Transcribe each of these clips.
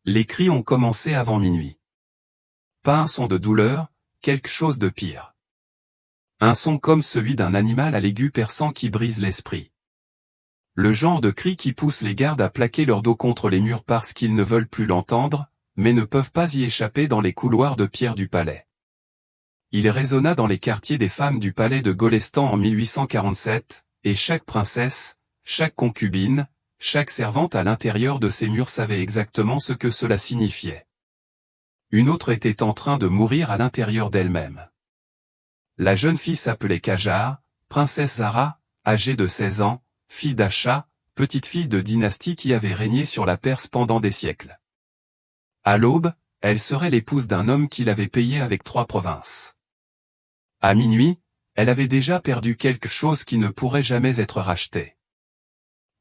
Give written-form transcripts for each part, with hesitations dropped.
Les cris ont commencé avant minuit. Pas un son de douleur, quelque chose de pire. Un son comme celui d'un animal à l'aigu perçant qui brise l'esprit. Le genre de cri qui pousse les gardes à plaquer leur dos contre les murs parce qu'ils ne veulent plus l'entendre, mais ne peuvent pas y échapper dans les couloirs de pierre du palais. Il résonna dans les quartiers des femmes du palais de Golestan en 1847, et chaque princesse, chaque concubine, chaque servante à l'intérieur de ces murs savait exactement ce que cela signifiait. Une autre était en train de mourir à l'intérieur d'elle-même. La jeune fille s'appelait Qajar, princesse Zara, âgée de 16 ans, fille d'Acha, petite fille de dynastie qui avait régné sur la Perse pendant des siècles. À l'aube, elle serait l'épouse d'un homme qui l'avait payée avec 3 provinces. À minuit, elle avait déjà perdu quelque chose qui ne pourrait jamais être racheté.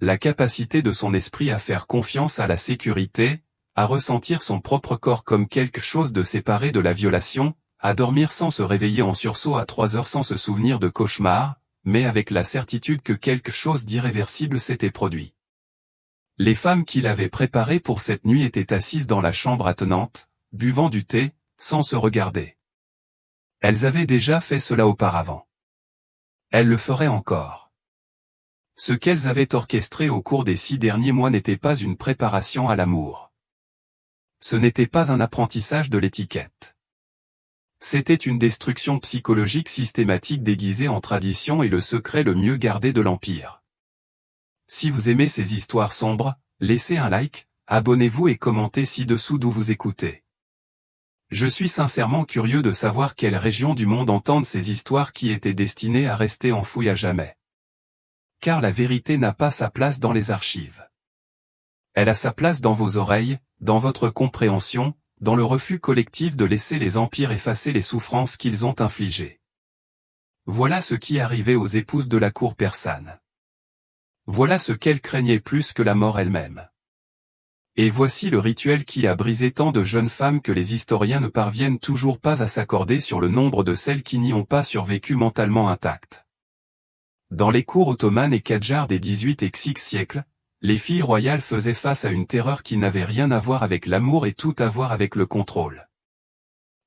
La capacité de son esprit à faire confiance à la sécurité, à ressentir son propre corps comme quelque chose de séparé de la violation, à dormir sans se réveiller en sursaut à 3 heures sans se souvenir de cauchemar, mais avec la certitude que quelque chose d'irréversible s'était produit. Les femmes qui l'avaient préparé pour cette nuit étaient assises dans la chambre attenante, buvant du thé, sans se regarder. Elles avaient déjà fait cela auparavant. Elles le feraient encore. Ce qu'elles avaient orchestré au cours des 6 derniers mois n'était pas une préparation à l'amour. Ce n'était pas un apprentissage de l'étiquette. C'était une destruction psychologique systématique déguisée en tradition et le secret le mieux gardé de l'Empire. Si vous aimez ces histoires sombres, laissez un like, abonnez-vous et commentez ci-dessous d'où vous écoutez. Je suis sincèrement curieux de savoir quelle région du monde entendent ces histoires qui étaient destinées à rester enfouies à jamais. Car la vérité n'a pas sa place dans les archives. Elle a sa place dans vos oreilles, dans votre compréhension, dans le refus collectif de laisser les empires effacer les souffrances qu'ils ont infligées. Voilà ce qui arrivait aux épouses de la cour persane. Voilà ce qu'elles craignaient plus que la mort elle-même. Et voici le rituel qui a brisé tant de jeunes femmes que les historiens ne parviennent toujours pas à s'accorder sur le nombre de celles qui n'y ont pas survécu mentalement intactes. Dans les cours ottomanes et Qadjar des 18 et XX siècles, les filles royales faisaient face à une terreur qui n'avait rien à voir avec l'amour et tout à voir avec le contrôle.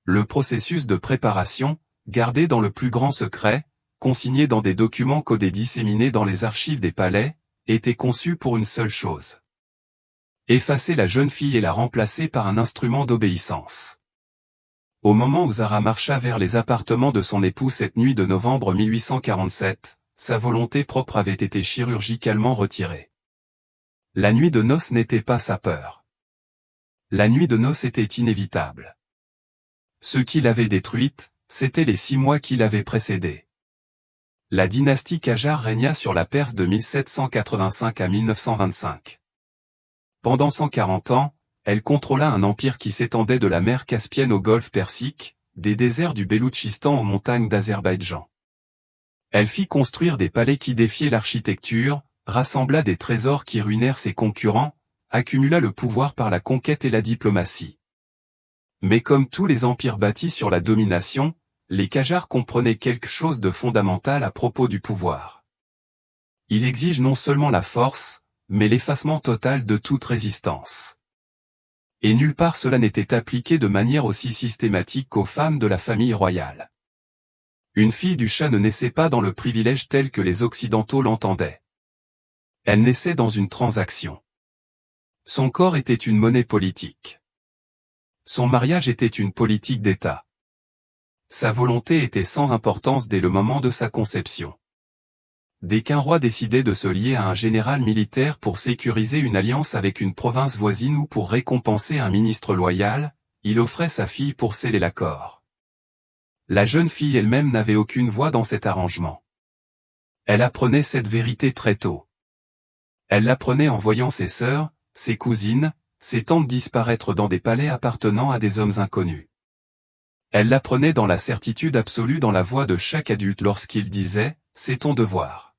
Le processus de préparation, gardé dans le plus grand secret, consigné dans des documents codés disséminés dans les archives des palais, était conçu pour une seule chose. Effacer la jeune fille et la remplacer par un instrument d'obéissance. Au moment où Zara marcha vers les appartements de son époux cette nuit de novembre 1847, sa volonté propre avait été chirurgicalement retirée. La nuit de noces n'était pas sa peur. La nuit de noces était inévitable. Ce qui l'avait détruite, c'étaient les 6 mois qui l'avaient précédée. La dynastie Qajar régna sur la Perse de 1785 à 1925. Pendant 140 ans, elle contrôla un empire qui s'étendait de la mer Caspienne au golfe Persique, des déserts du Beloutchistan aux montagnes d'Azerbaïdjan. Elle fit construire des palais qui défiaient l'architecture, rassembla des trésors qui ruinèrent ses concurrents, accumula le pouvoir par la conquête et la diplomatie. Mais comme tous les empires bâtis sur la domination, les Qajars comprenaient quelque chose de fondamental à propos du pouvoir. Il exige non seulement la force, mais l'effacement total de toute résistance. Et nulle part cela n'était appliqué de manière aussi systématique qu'aux femmes de la famille royale. Une fille du Shah ne naissait pas dans le privilège tel que les Occidentaux l'entendaient. Elle naissait dans une transaction. Son corps était une monnaie politique. Son mariage était une politique d'État. Sa volonté était sans importance dès le moment de sa conception. Dès qu'un roi décidait de se lier à un général militaire pour sécuriser une alliance avec une province voisine ou pour récompenser un ministre loyal, il offrait sa fille pour sceller l'accord. La jeune fille elle-même n'avait aucune voix dans cet arrangement. Elle apprenait cette vérité très tôt. Elle l'apprenait en voyant ses sœurs, ses cousines, ses tantes disparaître dans des palais appartenant à des hommes inconnus. Elle l'apprenait dans la certitude absolue dans la voix de chaque adulte lorsqu'il disait « c'est ton devoir ».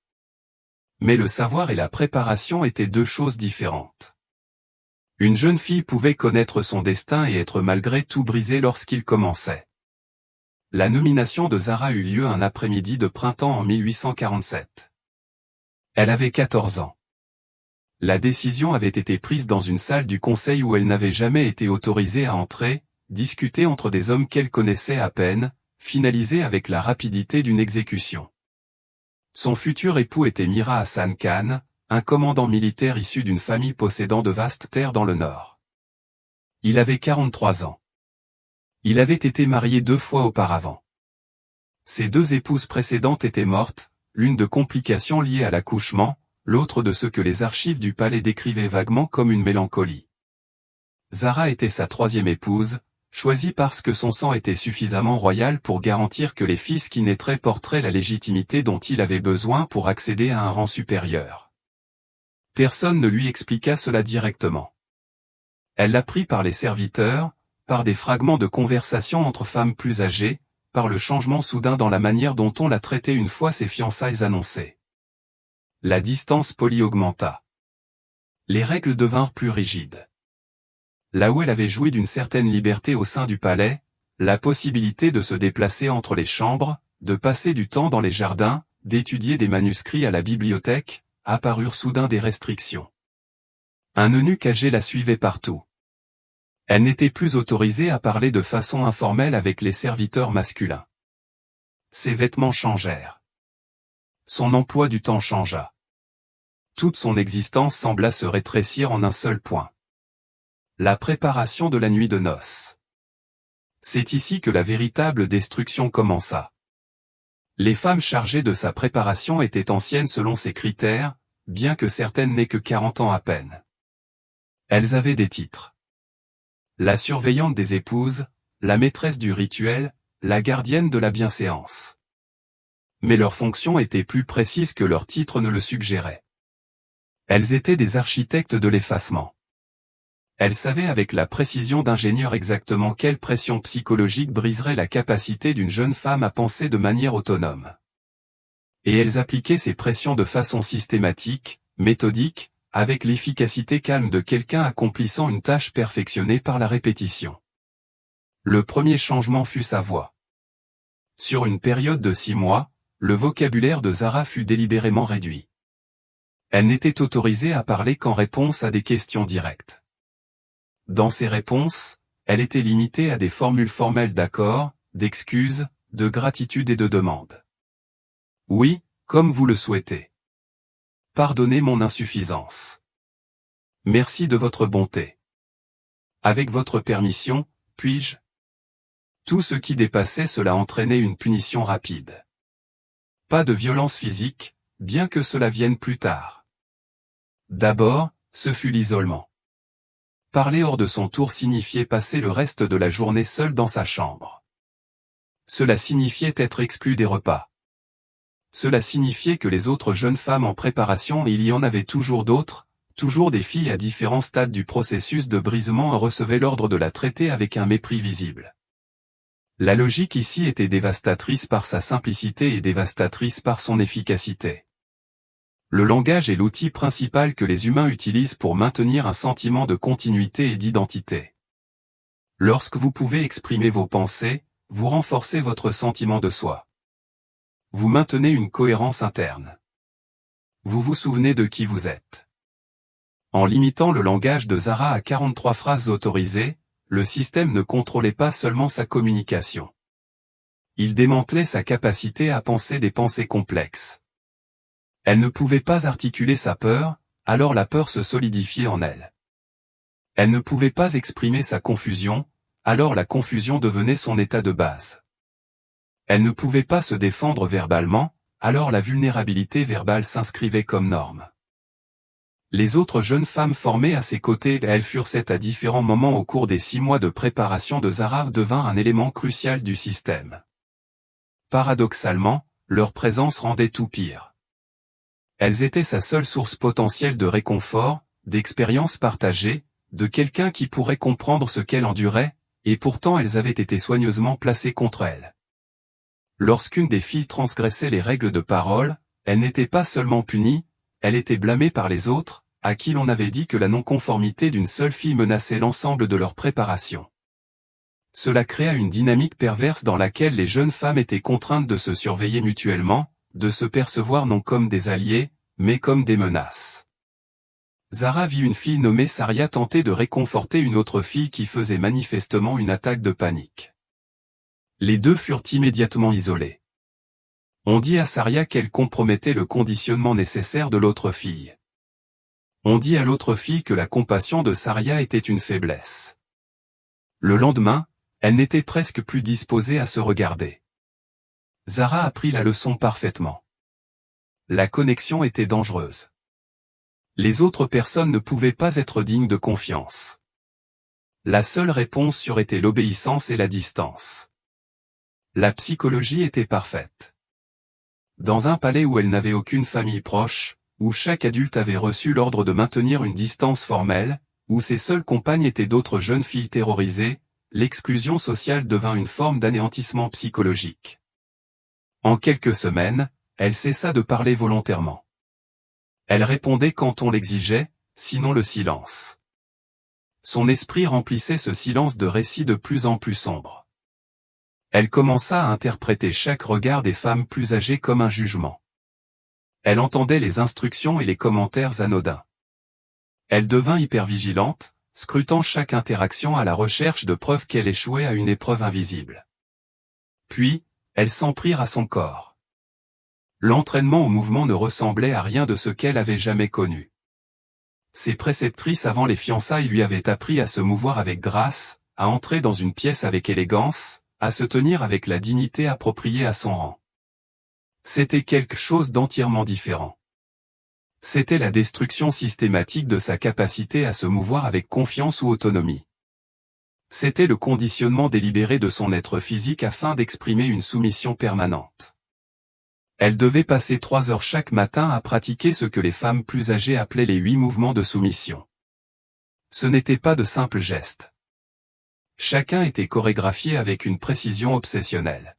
Mais le savoir et la préparation étaient 2 choses différentes. Une jeune fille pouvait connaître son destin et être malgré tout brisée lorsqu'il commençait. La nomination de Zara eut lieu un après-midi de printemps en 1847. Elle avait 14 ans. La décision avait été prise dans une salle du conseil où elle n'avait jamais été autorisée à entrer, discutée entre des hommes qu'elle connaissait à peine, finalisée avec la rapidité d'une exécution. Son futur époux était Mira Hassan Khan, un commandant militaire issu d'une famille possédant de vastes terres dans le nord. Il avait 43 ans. Il avait été marié 2 fois auparavant. Ses 2 épouses précédentes étaient mortes, l'une de complications liées à l'accouchement, l'autre de ce que les archives du palais décrivaient vaguement comme une mélancolie. Zara était sa 3e épouse, choisie parce que son sang était suffisamment royal pour garantir que les fils qui naîtraient porteraient la légitimité dont il avait besoin pour accéder à un rang supérieur. Personne ne lui expliqua cela directement. Elle l'apprit par les serviteurs, par des fragments de conversation entre femmes plus âgées, par le changement soudain dans la manière dont on la traitait une fois ses fiançailles annoncées. La distance polie augmenta. Les règles devinrent plus rigides. Là où elle avait joui d'une certaine liberté au sein du palais, la possibilité de se déplacer entre les chambres, de passer du temps dans les jardins, d'étudier des manuscrits à la bibliothèque, apparurent soudain des restrictions. Un eunuque âgé la suivait partout. Elle n'était plus autorisée à parler de façon informelle avec les serviteurs masculins. Ses vêtements changèrent. Son emploi du temps changea. Toute son existence sembla se rétrécir en un seul point. La préparation de la nuit de noces. C'est ici que la véritable destruction commença. Les femmes chargées de sa préparation étaient anciennes selon ses critères, bien que certaines n'aient que 40 ans à peine. Elles avaient des titres. La surveillante des épouses, la maîtresse du rituel, la gardienne de la bienséance. Mais leurs fonctions étaient plus précises que leurs titres ne le suggéraient. Elles étaient des architectes de l'effacement. Elles savaient avec la précision d'ingénieurs exactement quelle pression psychologique briserait la capacité d'une jeune femme à penser de manière autonome. Et elles appliquaient ces pressions de façon systématique, méthodique, avec l'efficacité calme de quelqu'un accomplissant une tâche perfectionnée par la répétition. Le premier changement fut sa voix. Sur une période de 6 mois, le vocabulaire de Zara fut délibérément réduit. Elle n'était autorisée à parler qu'en réponse à des questions directes. Dans ses réponses, elle était limitée à des formules formelles d'accord, d'excuses, de gratitude et de demande. Oui, comme vous le souhaitez. Pardonnez mon insuffisance. Merci de votre bonté. Avec votre permission, puis-je? Tout ce qui dépassait cela entraînait une punition rapide. Pas de violence physique, bien que cela vienne plus tard. D'abord, ce fut l'isolement. Parler hors de son tour signifiait passer le reste de la journée seul dans sa chambre. Cela signifiait être exclu des repas. Cela signifiait que les autres jeunes femmes en préparation, et il y en avait toujours d'autres, toujours des filles à différents stades du processus de brisement, recevaient l'ordre de la traiter avec un mépris visible. La logique ici était dévastatrice par sa simplicité et dévastatrice par son efficacité. Le langage est l'outil principal que les humains utilisent pour maintenir un sentiment de continuité et d'identité. Lorsque vous pouvez exprimer vos pensées, vous renforcez votre sentiment de soi. Vous maintenez une cohérence interne. Vous vous souvenez de qui vous êtes. En limitant le langage de Zara à 43 phrases autorisées, le système ne contrôlait pas seulement sa communication. Il démantelait sa capacité à penser des pensées complexes. Elle ne pouvait pas articuler sa peur, alors la peur se solidifiait en elle. Elle ne pouvait pas exprimer sa confusion, alors la confusion devenait son état de base. Elle ne pouvait pas se défendre verbalement, alors la vulnérabilité verbale s'inscrivait comme norme. Les autres jeunes femmes formées à ses côtés, elles furent 7 à différents moments au cours des 6 mois de préparation de Zara, devinrent un élément crucial du système. Paradoxalement, leur présence rendait tout pire. Elles étaient sa seule source potentielle de réconfort, d'expérience partagée, de quelqu'un qui pourrait comprendre ce qu'elle endurait, et pourtant elles avaient été soigneusement placées contre elle. Lorsqu'une des filles transgressait les règles de parole, elle n'était pas seulement punie, elle était blâmée par les autres, à qui l'on avait dit que la non-conformité d'une seule fille menaçait l'ensemble de leur préparation. Cela créa une dynamique perverse dans laquelle les jeunes femmes étaient contraintes de se surveiller mutuellement, de se percevoir non comme des alliés, mais comme des menaces. Zara vit une fille nommée Saria tenter de réconforter une autre fille qui faisait manifestement une attaque de panique. Les deux furent immédiatement isolés. On dit à Saria qu'elle compromettait le conditionnement nécessaire de l'autre fille. On dit à l'autre fille que la compassion de Saria était une faiblesse. Le lendemain, elle n'était presque plus disposée à se regarder. Zara apprit la leçon parfaitement. La connexion était dangereuse. Les autres personnes ne pouvaient pas être dignes de confiance. La seule réponse sûre était l'obéissance et la distance. La psychologie était parfaite. Dans un palais où elle n'avait aucune famille proche, où chaque adulte avait reçu l'ordre de maintenir une distance formelle, où ses seules compagnes étaient d'autres jeunes filles terrorisées, l'exclusion sociale devint une forme d'anéantissement psychologique. En quelques semaines, elle cessa de parler volontairement. Elle répondait quand on l'exigeait, sinon le silence. Son esprit remplissait ce silence de récits de plus en plus sombres. Elle commença à interpréter chaque regard des femmes plus âgées comme un jugement. Elle entendait les instructions et les commentaires anodins. Elle devint hypervigilante, scrutant chaque interaction à la recherche de preuves qu'elle échouait à une épreuve invisible. Puis, elle s'en prit à son corps. L'entraînement au mouvement ne ressemblait à rien de ce qu'elle avait jamais connu. Ses préceptrices avant les fiançailles lui avaient appris à se mouvoir avec grâce, à entrer dans une pièce avec élégance, à se tenir avec la dignité appropriée à son rang. C'était quelque chose d'entièrement différent. C'était la destruction systématique de sa capacité à se mouvoir avec confiance ou autonomie. C'était le conditionnement délibéré de son être physique afin d'exprimer une soumission permanente. Elle devait passer 3 heures chaque matin à pratiquer ce que les femmes plus âgées appelaient les 8 mouvements de soumission. Ce n'étaient pas de simples gestes. Chacun était chorégraphié avec une précision obsessionnelle.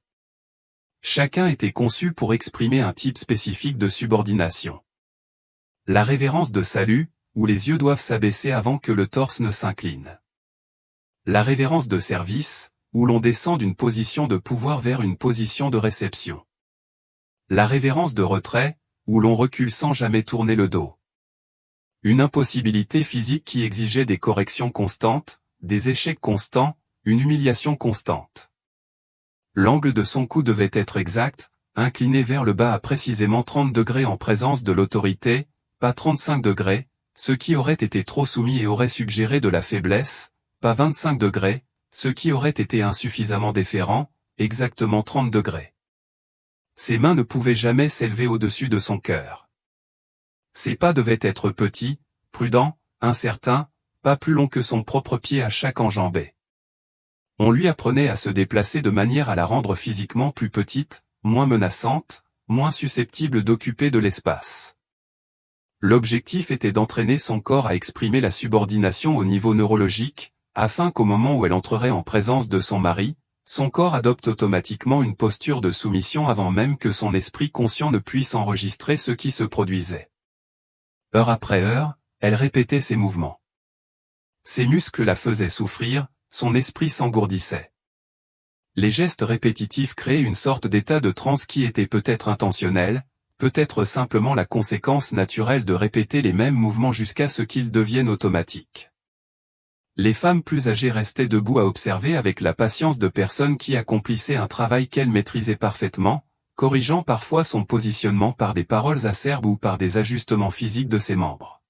Chacun était conçu pour exprimer un type spécifique de subordination. La révérence de salut, où les yeux doivent s'abaisser avant que le torse ne s'incline. La révérence de service, où l'on descend d'une position de pouvoir vers une position de réception. La révérence de retrait, où l'on recule sans jamais tourner le dos. Une impossibilité physique qui exigeait des corrections constantes, des échecs constants, une humiliation constante. L'angle de son cou devait être exact, incliné vers le bas à précisément 30 degrés en présence de l'autorité, pas 35 degrés, ce qui aurait été trop soumis et aurait suggéré de la faiblesse, pas 25 degrés, ce qui aurait été insuffisamment déférent, exactement 30 degrés. Ses mains ne pouvaient jamais s'élever au-dessus de son cœur. Ses pas devaient être petits, prudents, incertains, pas plus longs que son propre pied à chaque enjambée. On lui apprenait à se déplacer de manière à la rendre physiquement plus petite, moins menaçante, moins susceptible d'occuper de l'espace. L'objectif était d'entraîner son corps à exprimer la subordination au niveau neurologique, afin qu'au moment où elle entrerait en présence de son mari, son corps adopte automatiquement une posture de soumission avant même que son esprit conscient ne puisse enregistrer ce qui se produisait. Heure après heure, elle répétait ses mouvements. Ses muscles la faisaient souffrir, son esprit s'engourdissait. Les gestes répétitifs créaient une sorte d'état de transe qui était peut-être intentionnel, peut-être simplement la conséquence naturelle de répéter les mêmes mouvements jusqu'à ce qu'ils deviennent automatiques. Les femmes plus âgées restaient debout à observer avec la patience de personnes qui accomplissaient un travail qu'elles maîtrisaient parfaitement, corrigeant parfois son positionnement par des paroles acerbes ou par des ajustements physiques de ses membres.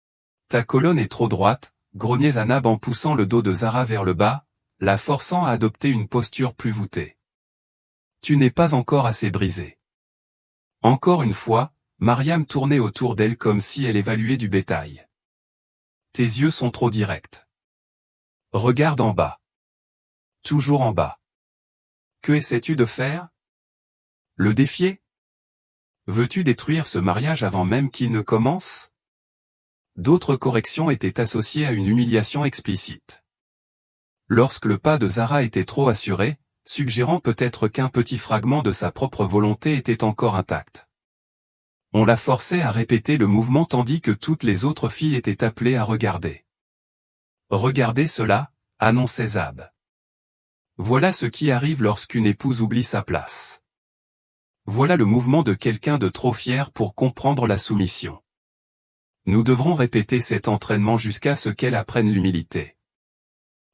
« Ta colonne est trop droite », grognait Zanab en poussant le dos de Zara vers le bas, la forçant à adopter une posture plus voûtée. « Tu n'es pas encore assez brisée. » Encore une fois, Mariam tournait autour d'elle comme si elle évaluait du bétail. « Tes yeux sont trop directs. Regarde en bas. Toujours en bas. Que essaies-tu de faire? Le défier? Veux-tu détruire ce mariage avant même qu'il ne commence? » D'autres corrections étaient associées à une humiliation explicite. Lorsque le pas de Zara était trop assuré, suggérant peut-être qu'un petit fragment de sa propre volonté était encore intact. On la forçait à répéter le mouvement tandis que toutes les autres filles étaient appelées à regarder. Regardez cela, annonçait Zab. Voilà ce qui arrive lorsqu'une épouse oublie sa place. Voilà le mouvement de quelqu'un de trop fier pour comprendre la soumission. Nous devrons répéter cet entraînement jusqu'à ce qu'elle apprenne l'humilité.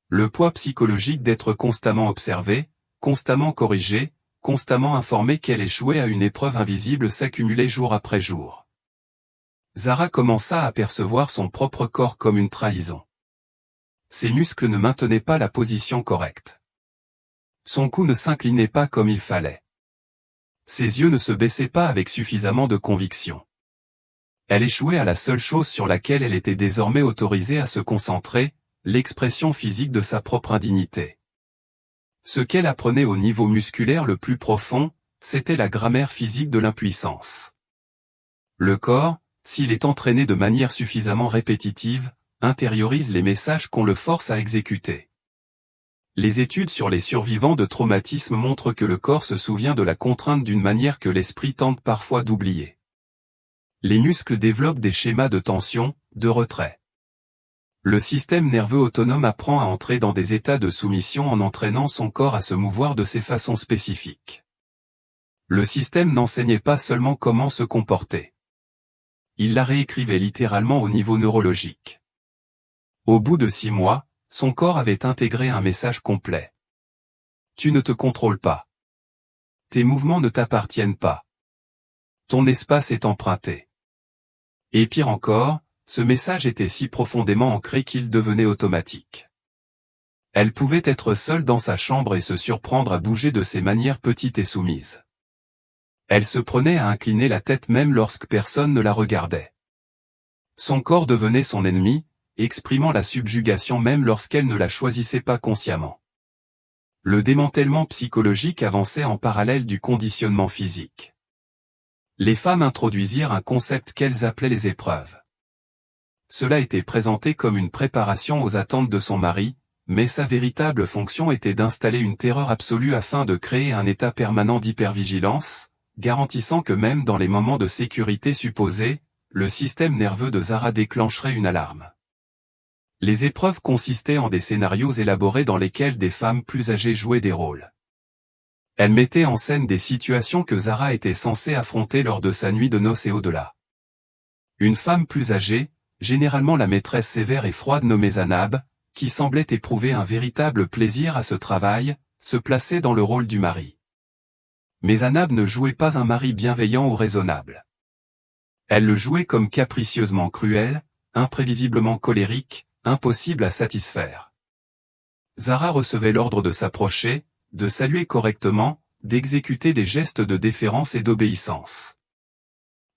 Le poids psychologique d'être constamment observée, constamment corrigée, constamment informée qu'elle échouait à une épreuve invisible s'accumulait jour après jour. Zara commença à percevoir son propre corps comme une trahison. Ses muscles ne maintenaient pas la position correcte. Son cou ne s'inclinait pas comme il fallait. Ses yeux ne se baissaient pas avec suffisamment de conviction. Elle échouait à la seule chose sur laquelle elle était désormais autorisée à se concentrer, l'expression physique de sa propre indignité. Ce qu'elle apprenait au niveau musculaire le plus profond, c'était la grammaire physique de l'impuissance. Le corps, s'il est entraîné de manière suffisamment répétitive, intériorise les messages qu'on le force à exécuter. Les études sur les survivants de traumatismes montrent que le corps se souvient de la contrainte d'une manière que l'esprit tente parfois d'oublier. Les muscles développent des schémas de tension, de retrait. Le système nerveux autonome apprend à entrer dans des états de soumission en entraînant son corps à se mouvoir de ces façons spécifiques. Le système n'enseignait pas seulement comment se comporter. Il la réécrivait littéralement au niveau neurologique. Au bout de 6 mois, son corps avait intégré un message complet. Tu ne te contrôles pas. Tes mouvements ne t'appartiennent pas. Ton espace est emprunté. Et pire encore, ce message était si profondément ancré qu'il devenait automatique. Elle pouvait être seule dans sa chambre et se surprendre à bouger de ses manières petites et soumises. Elle se prenait à incliner la tête même lorsque personne ne la regardait. Son corps devenait son ennemi, exprimant la subjugation même lorsqu'elle ne la choisissait pas consciemment. Le démantèlement psychologique avançait en parallèle du conditionnement physique. Les femmes introduisirent un concept qu'elles appelaient les épreuves. Cela était présenté comme une préparation aux attentes de son mari, mais sa véritable fonction était d'installer une terreur absolue afin de créer un état permanent d'hypervigilance, garantissant que même dans les moments de sécurité supposés, le système nerveux de Zara déclencherait une alarme. Les épreuves consistaient en des scénarios élaborés dans lesquels des femmes plus âgées jouaient des rôles. Elles mettaient en scène des situations que Zara était censée affronter lors de sa nuit de noces et au-delà. Une femme plus âgée, généralement la maîtresse sévère et froide nommée Zanab, qui semblait éprouver un véritable plaisir à ce travail, se plaçait dans le rôle du mari. Mais Zanab ne jouait pas un mari bienveillant ou raisonnable. Elle le jouait comme capricieusement cruel, imprévisiblement colérique, impossible à satisfaire. Zara recevait l'ordre de s'approcher, de saluer correctement, d'exécuter des gestes de déférence et d'obéissance.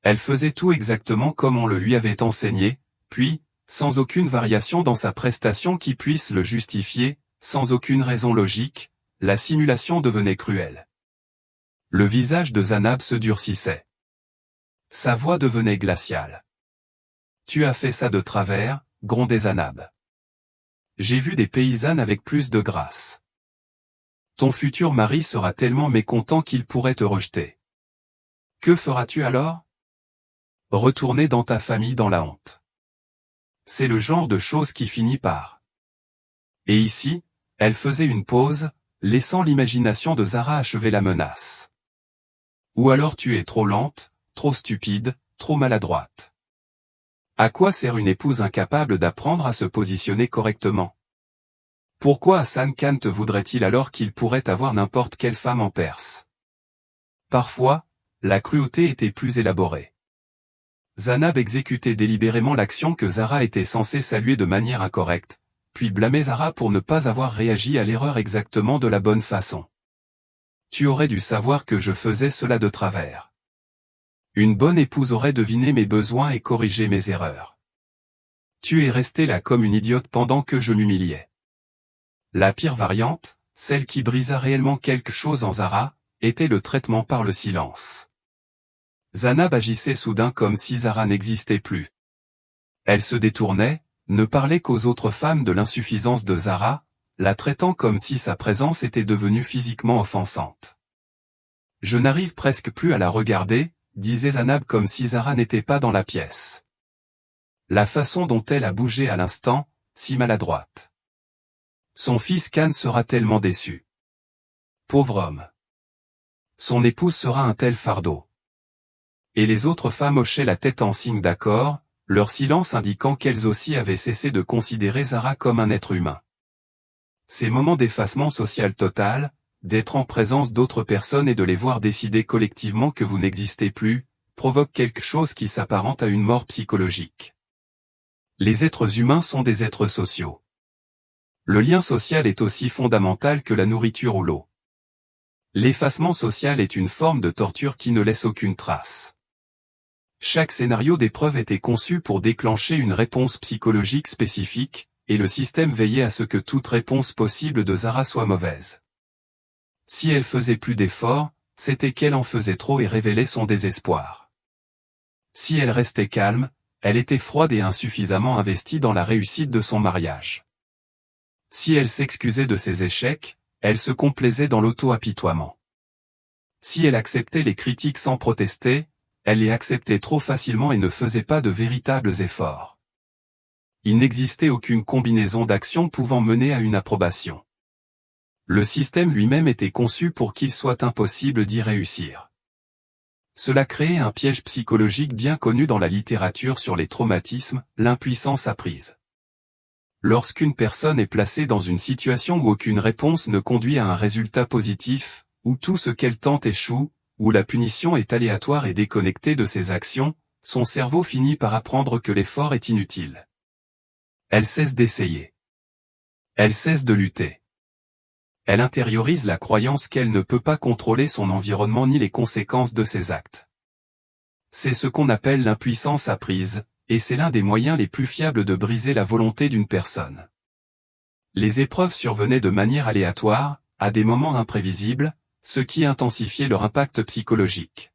Elle faisait tout exactement comme on le lui avait enseigné, puis, sans aucune variation dans sa prestation qui puisse le justifier, sans aucune raison logique, la simulation devenait cruelle. Le visage de Zanab se durcissait. Sa voix devenait glaciale. « Tu as fait ça de travers », grondait Zanab. « J'ai vu des paysannes avec plus de grâce. Ton futur mari sera tellement mécontent qu'il pourrait te rejeter. Que feras-tu alors ? Retourner dans ta famille dans la honte. C'est le genre de chose qui finit par. » Et ici, elle faisait une pause, laissant l'imagination de Zara achever la menace. « Ou alors tu es trop lente, trop stupide, trop maladroite. À quoi sert une épouse incapable d'apprendre à se positionner correctement ? Pourquoi Hassan Khan te voudrait-il alors qu'il pourrait avoir n'importe quelle femme en Perse ? » Parfois, la cruauté était plus élaborée. Zanab exécutait délibérément l'action que Zara était censée saluer de manière incorrecte, puis blâmait Zara pour ne pas avoir réagi à l'erreur exactement de la bonne façon. « Tu aurais dû savoir que je faisais cela de travers. Une bonne épouse aurait deviné mes besoins et corrigé mes erreurs. Tu es restée là comme une idiote pendant que je m'humiliais. » La pire variante, celle qui brisa réellement quelque chose en Zara, était le traitement par le silence. Zanab agissait soudain comme si Zara n'existait plus. Elle se détournait, ne parlait qu'aux autres femmes de l'insuffisance de Zara, la traitant comme si sa présence était devenue physiquement offensante. « Je n'arrive presque plus à la regarder », disait Zanab comme si Zara n'était pas dans la pièce. La façon dont elle a bougé à l'instant, si maladroite. Son fils Khan sera tellement déçu. Pauvre homme. Son épouse sera un tel fardeau. Et les autres femmes hochaient la tête en signe d'accord, leur silence indiquant qu'elles aussi avaient cessé de considérer Zara comme un être humain. Ces moments d'effacement social total, d'être en présence d'autres personnes et de les voir décider collectivement que vous n'existez plus, provoquent quelque chose qui s'apparente à une mort psychologique. Les êtres humains sont des êtres sociaux. Le lien social est aussi fondamental que la nourriture ou l'eau. L'effacement social est une forme de torture qui ne laisse aucune trace. Chaque scénario d'épreuve était conçu pour déclencher une réponse psychologique spécifique, et le système veillait à ce que toute réponse possible de Zara soit mauvaise. Si elle faisait plus d'efforts, c'était qu'elle en faisait trop et révélait son désespoir. Si elle restait calme, elle était froide et insuffisamment investie dans la réussite de son mariage. Si elle s'excusait de ses échecs, elle se complaisait dans l'auto-apitoiement. Si elle acceptait les critiques sans protester, elle les acceptait trop facilement et ne faisait pas de véritables efforts. Il n'existait aucune combinaison d'actions pouvant mener à une approbation. Le système lui-même était conçu pour qu'il soit impossible d'y réussir. Cela créait un piège psychologique bien connu dans la littérature sur les traumatismes, l'impuissance apprise. Lorsqu'une personne est placée dans une situation où aucune réponse ne conduit à un résultat positif, où tout ce qu'elle tente échoue, où la punition est aléatoire et déconnectée de ses actions, son cerveau finit par apprendre que l'effort est inutile. Elle cesse d'essayer. Elle cesse de lutter. Elle intériorise la croyance qu'elle ne peut pas contrôler son environnement ni les conséquences de ses actes. C'est ce qu'on appelle l'impuissance apprise, et c'est l'un des moyens les plus fiables de briser la volonté d'une personne. Les épreuves survenaient de manière aléatoire, à des moments imprévisibles, ce qui intensifiait leur impact psychologique.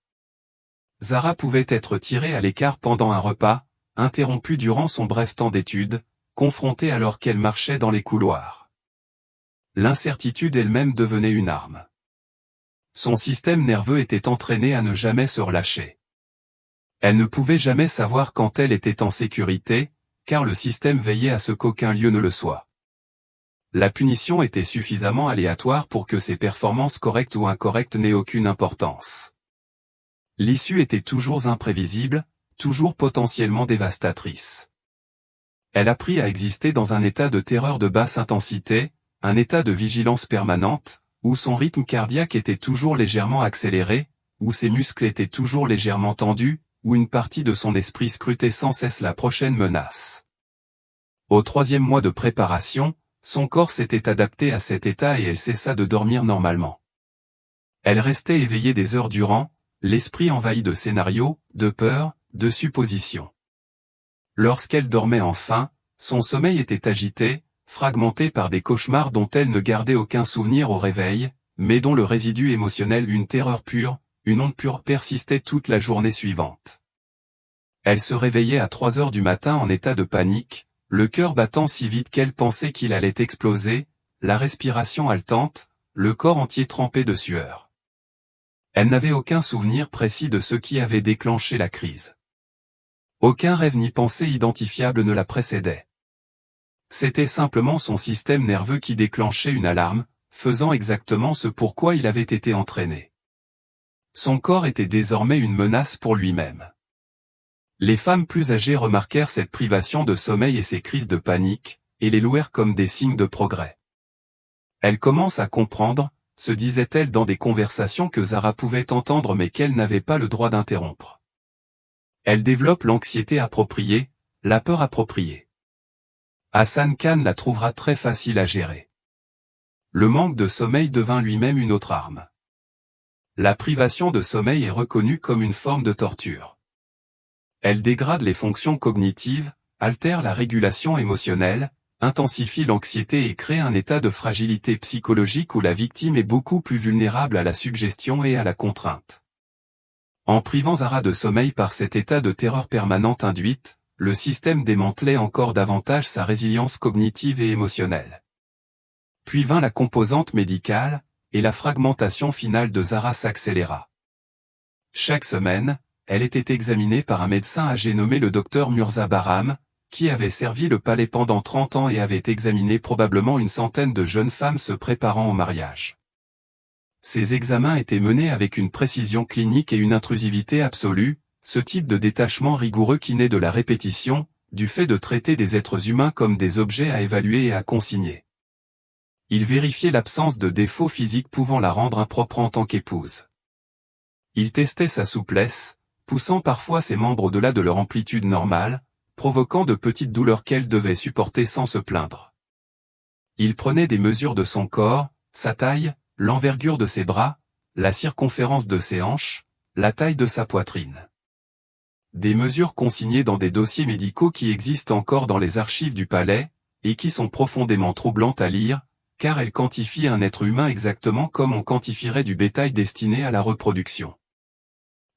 Zara pouvait être tirée à l'écart pendant un repas, interrompue durant son bref temps d'étude, confrontée alors qu'elle marchait dans les couloirs. L'incertitude elle-même devenait une arme. Son système nerveux était entraîné à ne jamais se relâcher. Elle ne pouvait jamais savoir quand elle était en sécurité, car le système veillait à ce qu'aucun lieu ne le soit. La punition était suffisamment aléatoire pour que ses performances correctes ou incorrectes n'aient aucune importance. L'issue était toujours imprévisible, toujours potentiellement dévastatrice. Elle apprit à exister dans un état de terreur de basse intensité, un état de vigilance permanente, où son rythme cardiaque était toujours légèrement accéléré, où ses muscles étaient toujours légèrement tendus, où une partie de son esprit scrutait sans cesse la prochaine menace. Au 3e mois de préparation, son corps s'était adapté à cet état et elle cessa de dormir normalement. Elle restait éveillée des heures durant, l'esprit envahi de scénarios, de peurs, de suppositions. Lorsqu'elle dormait enfin, son sommeil était agité, fragmenté par des cauchemars dont elle ne gardait aucun souvenir au réveil, mais dont le résidu émotionnel, une terreur pure, une onde pure persistait toute la journée suivante. Elle se réveillait à 3 heures du matin en état de panique, le cœur battant si vite qu'elle pensait qu'il allait exploser, la respiration haletante, le corps entier trempé de sueur. Elle n'avait aucun souvenir précis de ce qui avait déclenché la crise. Aucun rêve ni pensée identifiable ne la précédait. C'était simplement son système nerveux qui déclenchait une alarme, faisant exactement ce pourquoi il avait été entraîné. Son corps était désormais une menace pour lui-même. Les femmes plus âgées remarquèrent cette privation de sommeil et ces crises de panique, et les louèrent comme des signes de progrès. Elle commence à comprendre, se disait-elle dans des conversations que Zara pouvait entendre mais qu'elle n'avait pas le droit d'interrompre. Elle développe l'anxiété appropriée, la peur appropriée. Hassan Khan la trouvera très facile à gérer. Le manque de sommeil devint lui-même une autre arme. La privation de sommeil est reconnue comme une forme de torture. Elle dégrade les fonctions cognitives, altère la régulation émotionnelle, intensifie l'anxiété et crée un état de fragilité psychologique où la victime est beaucoup plus vulnérable à la suggestion et à la contrainte. En privant Zara de sommeil par cet état de terreur permanente induite, le système démantelait encore davantage sa résilience cognitive et émotionnelle. Puis vint la composante médicale, et la fragmentation finale de Zara s'accéléra. Chaque semaine, elle était examinée par un médecin âgé nommé le docteur Murza Bahram, qui avait servi le palais pendant 30 ans et avait examiné probablement une centaine de jeunes femmes se préparant au mariage. Ces examens étaient menés avec une précision clinique et une intrusivité absolue, ce type de détachement rigoureux qui naît de la répétition, du fait de traiter des êtres humains comme des objets à évaluer et à consigner. Il vérifiait l'absence de défauts physiques pouvant la rendre impropre en tant qu'épouse. Il testait sa souplesse, poussant parfois ses membres au-delà de leur amplitude normale, provoquant de petites douleurs qu'elle devait supporter sans se plaindre. Il prenait des mesures de son corps, sa taille, l'envergure de ses bras, la circonférence de ses hanches, la taille de sa poitrine. Des mesures consignées dans des dossiers médicaux qui existent encore dans les archives du palais, et qui sont profondément troublantes à lire, car elles quantifient un être humain exactement comme on quantifierait du bétail destiné à la reproduction.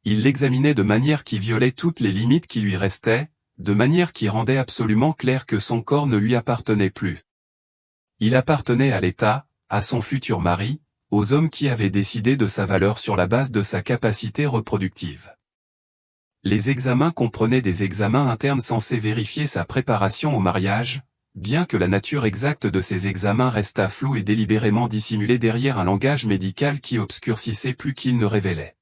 Il l'examinait de manière qui violait toutes les limites qui lui restaient, de manière qui rendait absolument clair que son corps ne lui appartenait plus. Il appartenait à l'État, à son futur mari, aux hommes qui avaient décidé de sa valeur sur la base de sa capacité reproductive. Les examens comprenaient des examens internes censés vérifier sa préparation au mariage, bien que la nature exacte de ces examens restât floue et délibérément dissimulée derrière un langage médical qui obscurcissait plus qu'il ne révélait.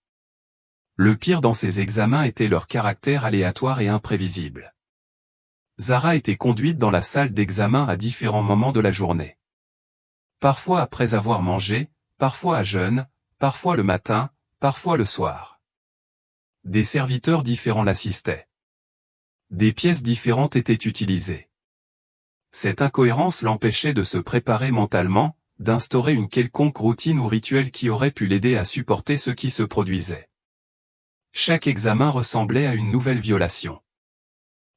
Le pire dans ces examens était leur caractère aléatoire et imprévisible. Zara était conduite dans la salle d'examen à différents moments de la journée. Parfois après avoir mangé, parfois à jeûne, parfois le matin, parfois le soir. Des serviteurs différents l'assistaient. Des pièces différentes étaient utilisées. Cette incohérence l'empêchait de se préparer mentalement, d'instaurer une quelconque routine ou rituel qui aurait pu l'aider à supporter ce qui se produisait. Chaque examen ressemblait à une nouvelle violation.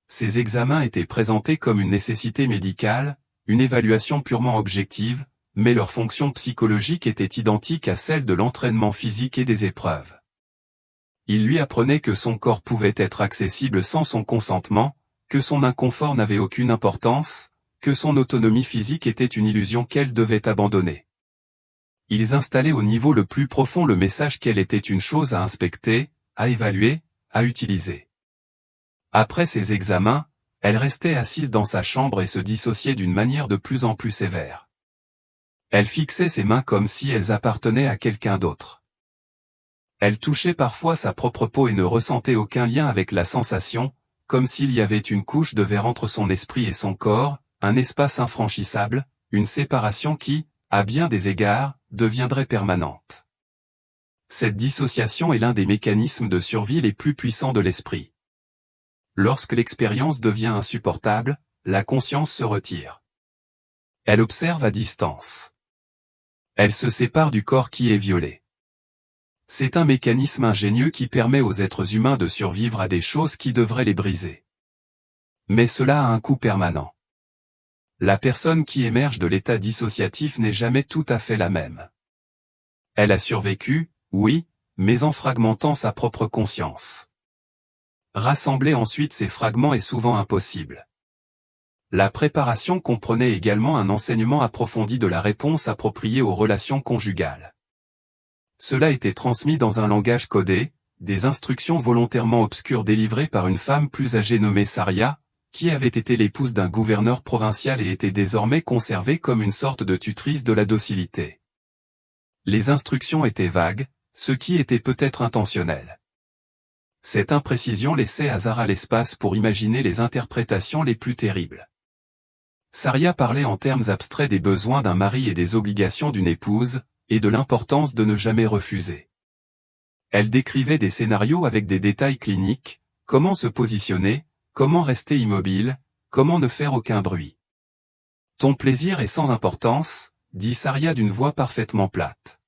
Ces examens étaient présentés comme une nécessité médicale, une évaluation purement objective, mais leur fonction psychologique était identique à celle de l'entraînement physique et des épreuves. Il lui apprenait que son corps pouvait être accessible sans son consentement, que son inconfort n'avait aucune importance, que son autonomie physique était une illusion qu'elle devait abandonner. Ils installaient au niveau le plus profond le message qu'elle était une chose à inspecter, à évaluer, à utiliser. Après ces examens, elle restait assise dans sa chambre et se dissociait d'une manière de plus en plus sévère. Elle fixait ses mains comme si elles appartenaient à quelqu'un d'autre. Elle touchait parfois sa propre peau et ne ressentait aucun lien avec la sensation, comme s'il y avait une couche de verre entre son esprit et son corps, un espace infranchissable, une séparation qui, à bien des égards, deviendrait permanente. Cette dissociation est l'un des mécanismes de survie les plus puissants de l'esprit. Lorsque l'expérience devient insupportable, la conscience se retire. Elle observe à distance. Elle se sépare du corps qui est violé. C'est un mécanisme ingénieux qui permet aux êtres humains de survivre à des choses qui devraient les briser. Mais cela a un coût permanent. La personne qui émerge de l'état dissociatif n'est jamais tout à fait la même. Elle a survécu, oui, mais en fragmentant sa propre conscience. Rassembler ensuite ces fragments est souvent impossible. La préparation comprenait également un enseignement approfondi de la réponse appropriée aux relations conjugales. Cela était transmis dans un langage codé, des instructions volontairement obscures délivrées par une femme plus âgée nommée Saria, qui avait été l'épouse d'un gouverneur provincial et était désormais conservée comme une sorte de tutrice de la docilité. Les instructions étaient vagues, ce qui était peut-être intentionnel. Cette imprécision laissait à Zara l'espace pour imaginer les interprétations les plus terribles. Saria parlait en termes abstraits des besoins d'un mari et des obligations d'une épouse, et de l'importance de ne jamais refuser. Elle décrivait des scénarios avec des détails cliniques, comment se positionner, comment rester immobile, comment ne faire aucun bruit. Ton plaisir est sans importance, dit Saria d'une voix parfaitement plate.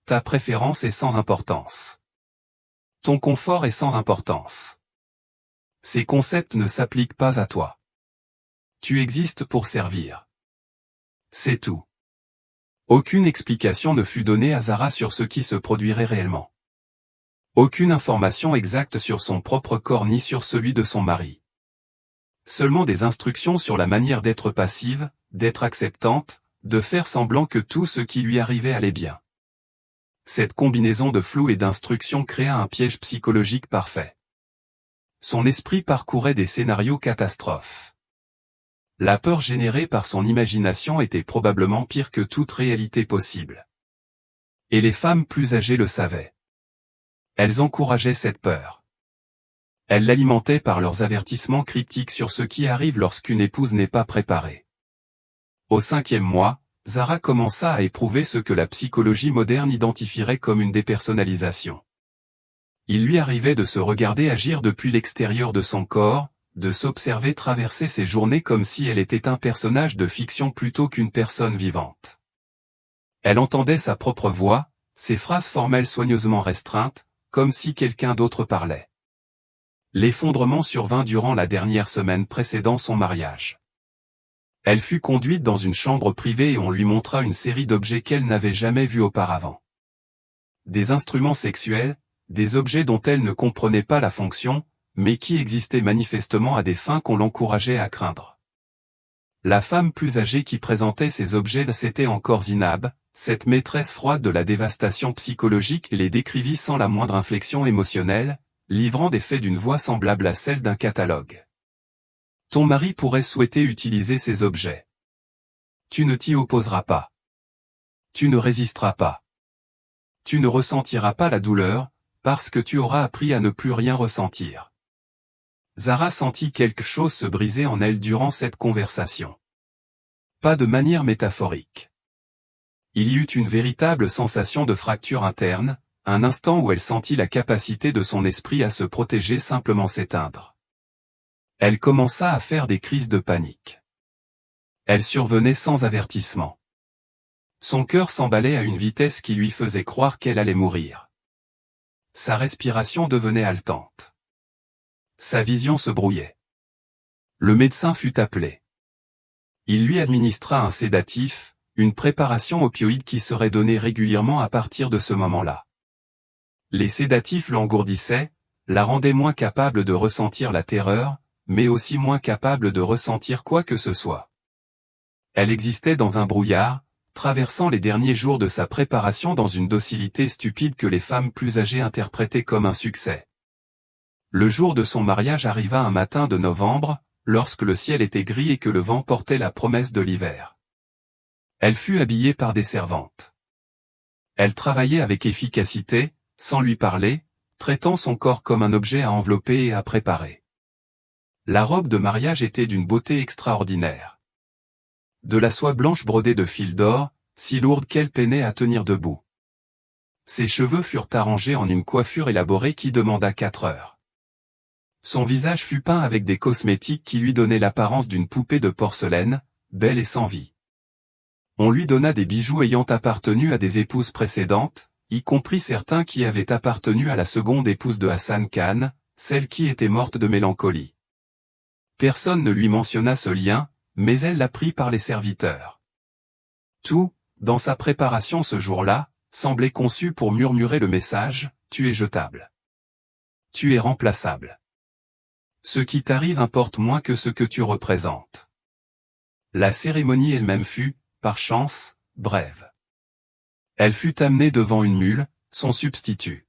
Ta préférence est sans importance. Ton confort est sans importance. Ces concepts ne s'appliquent pas à toi. Tu existes pour servir. C'est tout. Aucune explication ne fut donnée à Zara sur ce qui se produirait réellement. Aucune information exacte sur son propre corps ni sur celui de son mari. Seulement des instructions sur la manière d'être passive, d'être acceptante, de faire semblant que tout ce qui lui arrivait allait bien. Cette combinaison de flou et d'instructions créa un piège psychologique parfait. Son esprit parcourait des scénarios catastrophes. La peur générée par son imagination était probablement pire que toute réalité possible. Et les femmes plus âgées le savaient. Elles encourageaient cette peur. Elle l'alimentait par leurs avertissements cryptiques sur ce qui arrive lorsqu'une épouse n'est pas préparée. Au 5e mois, Zara commença à éprouver ce que la psychologie moderne identifierait comme une dépersonnalisation. Il lui arrivait de se regarder agir depuis l'extérieur de son corps, de s'observer traverser ses journées comme si elle était un personnage de fiction plutôt qu'une personne vivante. Elle entendait sa propre voix, ses phrases formelles soigneusement restreintes, comme si quelqu'un d'autre parlait. L'effondrement survint durant la dernière semaine précédant son mariage. Elle fut conduite dans une chambre privée et on lui montra une série d'objets qu'elle n'avait jamais vus auparavant. Des instruments sexuels, des objets dont elle ne comprenait pas la fonction, mais qui existaient manifestement à des fins qu'on l'encourageait à craindre. La femme plus âgée qui présentait ces objets, c'était encore Zinab, cette maîtresse froide de la dévastation psychologique, les décrivit sans la moindre inflexion émotionnelle, livrant des faits d'une voix semblable à celle d'un catalogue. Ton mari pourrait souhaiter utiliser ces objets. Tu ne t'y opposeras pas. Tu ne résisteras pas. Tu ne ressentiras pas la douleur, parce que tu auras appris à ne plus rien ressentir. Zara sentit quelque chose se briser en elle durant cette conversation. Pas de manière métaphorique. Il y eut une véritable sensation de fracture interne, un instant où elle sentit la capacité de son esprit à se protéger simplement s'éteindre. Elle commença à faire des crises de panique. Elle survenait sans avertissement. Son cœur s'emballait à une vitesse qui lui faisait croire qu'elle allait mourir. Sa respiration devenait haletante. Sa vision se brouillait. Le médecin fut appelé. Il lui administra un sédatif, une préparation opioïde qui serait donnée régulièrement à partir de ce moment-là. Les sédatifs l'engourdissaient, la rendaient moins capable de ressentir la terreur, mais aussi moins capable de ressentir quoi que ce soit. Elle existait dans un brouillard, traversant les derniers jours de sa préparation dans une docilité stupide que les femmes plus âgées interprétaient comme un succès. Le jour de son mariage arriva un matin de novembre, lorsque le ciel était gris et que le vent portait la promesse de l'hiver. Elle fut habillée par des servantes. Elle travaillait avec efficacité, sans lui parler, traitant son corps comme un objet à envelopper et à préparer. La robe de mariage était d'une beauté extraordinaire. De la soie blanche brodée de fils d'or, si lourde qu'elle peinait à tenir debout. Ses cheveux furent arrangés en une coiffure élaborée qui demanda 4 heures. Son visage fut peint avec des cosmétiques qui lui donnaient l'apparence d'une poupée de porcelaine, belle et sans vie. On lui donna des bijoux ayant appartenu à des épouses précédentes, y compris certains qui avaient appartenu à la seconde épouse de Hassan Khan, celle qui était morte de mélancolie. Personne ne lui mentionna ce lien, mais elle l'apprit par les serviteurs. Tout, dans sa préparation ce jour-là, semblait conçu pour murmurer le message, « Tu es jetable. Tu es remplaçable. Ce qui t'arrive importe moins que ce que tu représentes. » La cérémonie elle-même fut, par chance, brève. Elle fut amenée devant une mule, son substitut.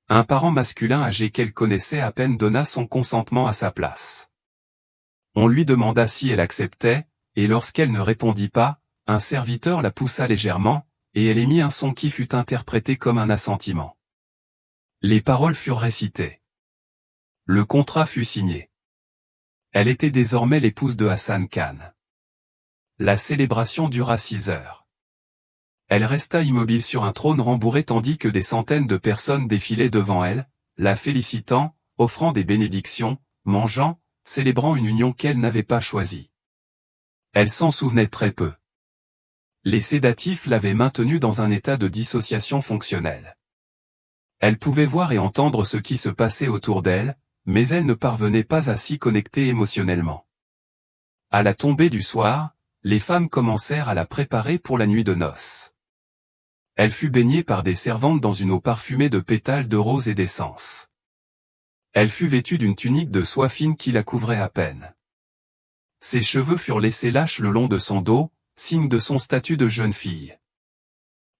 Un parent masculin âgé qu'elle connaissait à peine donna son consentement à sa place. On lui demanda si elle acceptait, et lorsqu'elle ne répondit pas, un serviteur la poussa légèrement, et elle émit un son qui fut interprété comme un assentiment. Les paroles furent récitées. Le contrat fut signé. Elle était désormais l'épouse de Hassan Khan. La célébration dura 6 heures. Elle resta immobile sur un trône rembourré tandis que des centaines de personnes défilaient devant elle, la félicitant, offrant des bénédictions, mangeant, célébrant une union qu'elle n'avait pas choisie. Elle s'en souvenait très peu. Les sédatifs l'avaient maintenue dans un état de dissociation fonctionnelle. Elle pouvait voir et entendre ce qui se passait autour d'elle, mais elle ne parvenait pas à s'y connecter émotionnellement. À la tombée du soir, les femmes commencèrent à la préparer pour la nuit de noces. Elle fut baignée par des servantes dans une eau parfumée de pétales de rose et d'essence. Elle fut vêtue d'une tunique de soie fine qui la couvrait à peine. Ses cheveux furent laissés lâches le long de son dos, signe de son statut de jeune fille.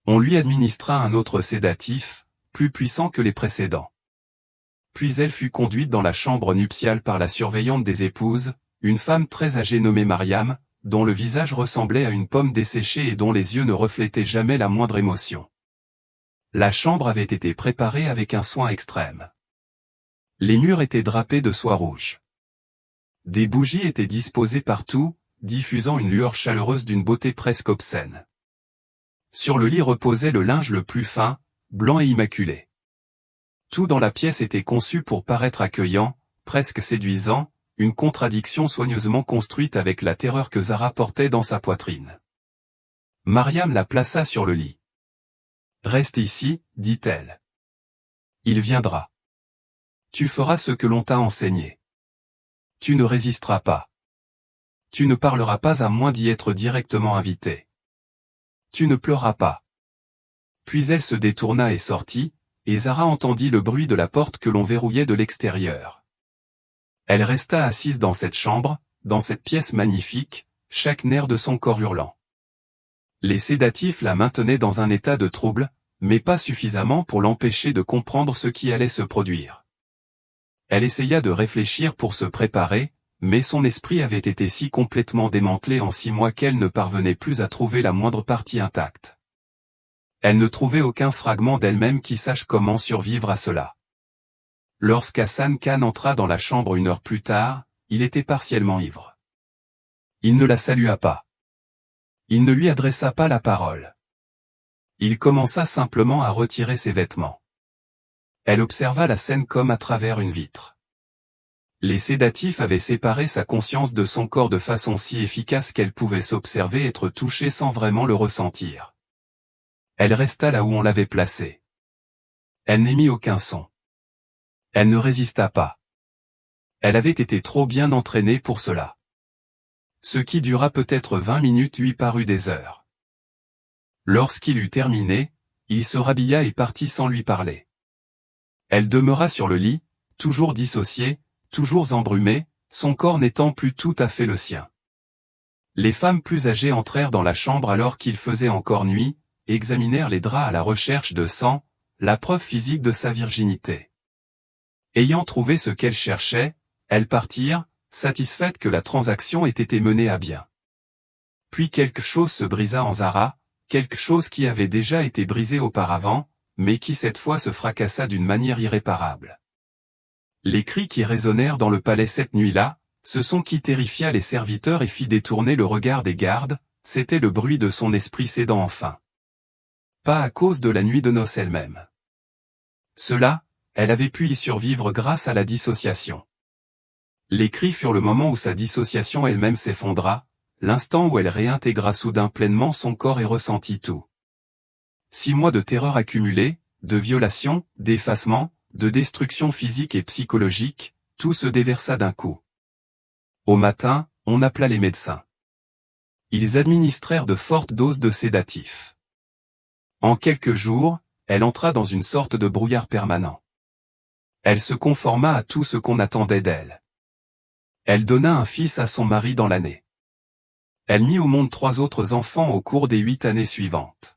On lui administra un autre sédatif, plus puissant que les précédents. Puis elle fut conduite dans la chambre nuptiale par la surveillante des épouses, une femme très âgée nommée Mariam, dont le visage ressemblait à une pomme desséchée et dont les yeux ne reflétaient jamais la moindre émotion. La chambre avait été préparée avec un soin extrême. Les murs étaient drapés de soie rouge. Des bougies étaient disposées partout, diffusant une lueur chaleureuse d'une beauté presque obscène. Sur le lit reposait le linge le plus fin, blanc et immaculé. Tout dans la pièce était conçu pour paraître accueillant, presque séduisant, une contradiction soigneusement construite avec la terreur que Zara portait dans sa poitrine. Mariam la plaça sur le lit. « Reste ici, dit-elle. Il viendra. Tu feras ce que l'on t'a enseigné. Tu ne résisteras pas. Tu ne parleras pas à moins d'y être directement invité. Tu ne pleuras pas. » Puis elle se détourna et sortit, et Zara entendit le bruit de la porte que l'on verrouillait de l'extérieur. Elle resta assise dans cette chambre, dans cette pièce magnifique, chaque nerf de son corps hurlant. Les sédatifs la maintenaient dans un état de trouble, mais pas suffisamment pour l'empêcher de comprendre ce qui allait se produire. Elle essaya de réfléchir pour se préparer, mais son esprit avait été si complètement démantelé en 6 mois qu'elle ne parvenait plus à trouver la moindre partie intacte. Elle ne trouvait aucun fragment d'elle-même qui sache comment survivre à cela. Lorsqu'Hassan Khan entra dans la chambre 1 heure plus tard, il était partiellement ivre. Il ne la salua pas. Il ne lui adressa pas la parole. Il commença simplement à retirer ses vêtements. Elle observa la scène comme à travers une vitre. Les sédatifs avaient séparé sa conscience de son corps de façon si efficace qu'elle pouvait s'observer être touchée sans vraiment le ressentir. Elle resta là où on l'avait placée. Elle n'émit aucun son. Elle ne résista pas. Elle avait été trop bien entraînée pour cela. Ce qui dura peut-être 20 minutes lui parut des heures. Lorsqu'il eut terminé, il se rhabilla et partit sans lui parler. Elle demeura sur le lit, toujours dissociée, toujours embrumée, son corps n'étant plus tout à fait le sien. Les femmes plus âgées entrèrent dans la chambre alors qu'il faisait encore nuit, et examinèrent les draps à la recherche de sang, la preuve physique de sa virginité. Ayant trouvé ce qu'elles cherchaient, elles partirent, satisfaites que la transaction ait été menée à bien. Puis quelque chose se brisa en Zara, quelque chose qui avait déjà été brisé auparavant, mais qui cette fois se fracassa d'une manière irréparable. Les cris qui résonnèrent dans le palais cette nuit-là, ce son qui terrifia les serviteurs et fit détourner le regard des gardes, c'était le bruit de son esprit cédant enfin. Pas à cause de la nuit de noces elle-même. Cela, elle avait pu y survivre grâce à la dissociation. Les cris furent le moment où sa dissociation elle-même s'effondra, l'instant où elle réintégra soudain pleinement son corps et ressentit tout. 6 mois de terreur accumulée, de violations, d'effacement, de destruction physique et psychologique, tout se déversa d'un coup. Au matin, on appela les médecins. Ils administrèrent de fortes doses de sédatifs. En quelques jours, elle entra dans une sorte de brouillard permanent. Elle se conforma à tout ce qu'on attendait d'elle. Elle donna un fils à son mari dans l'année. Elle mit au monde 3 autres enfants au cours des 8 années suivantes.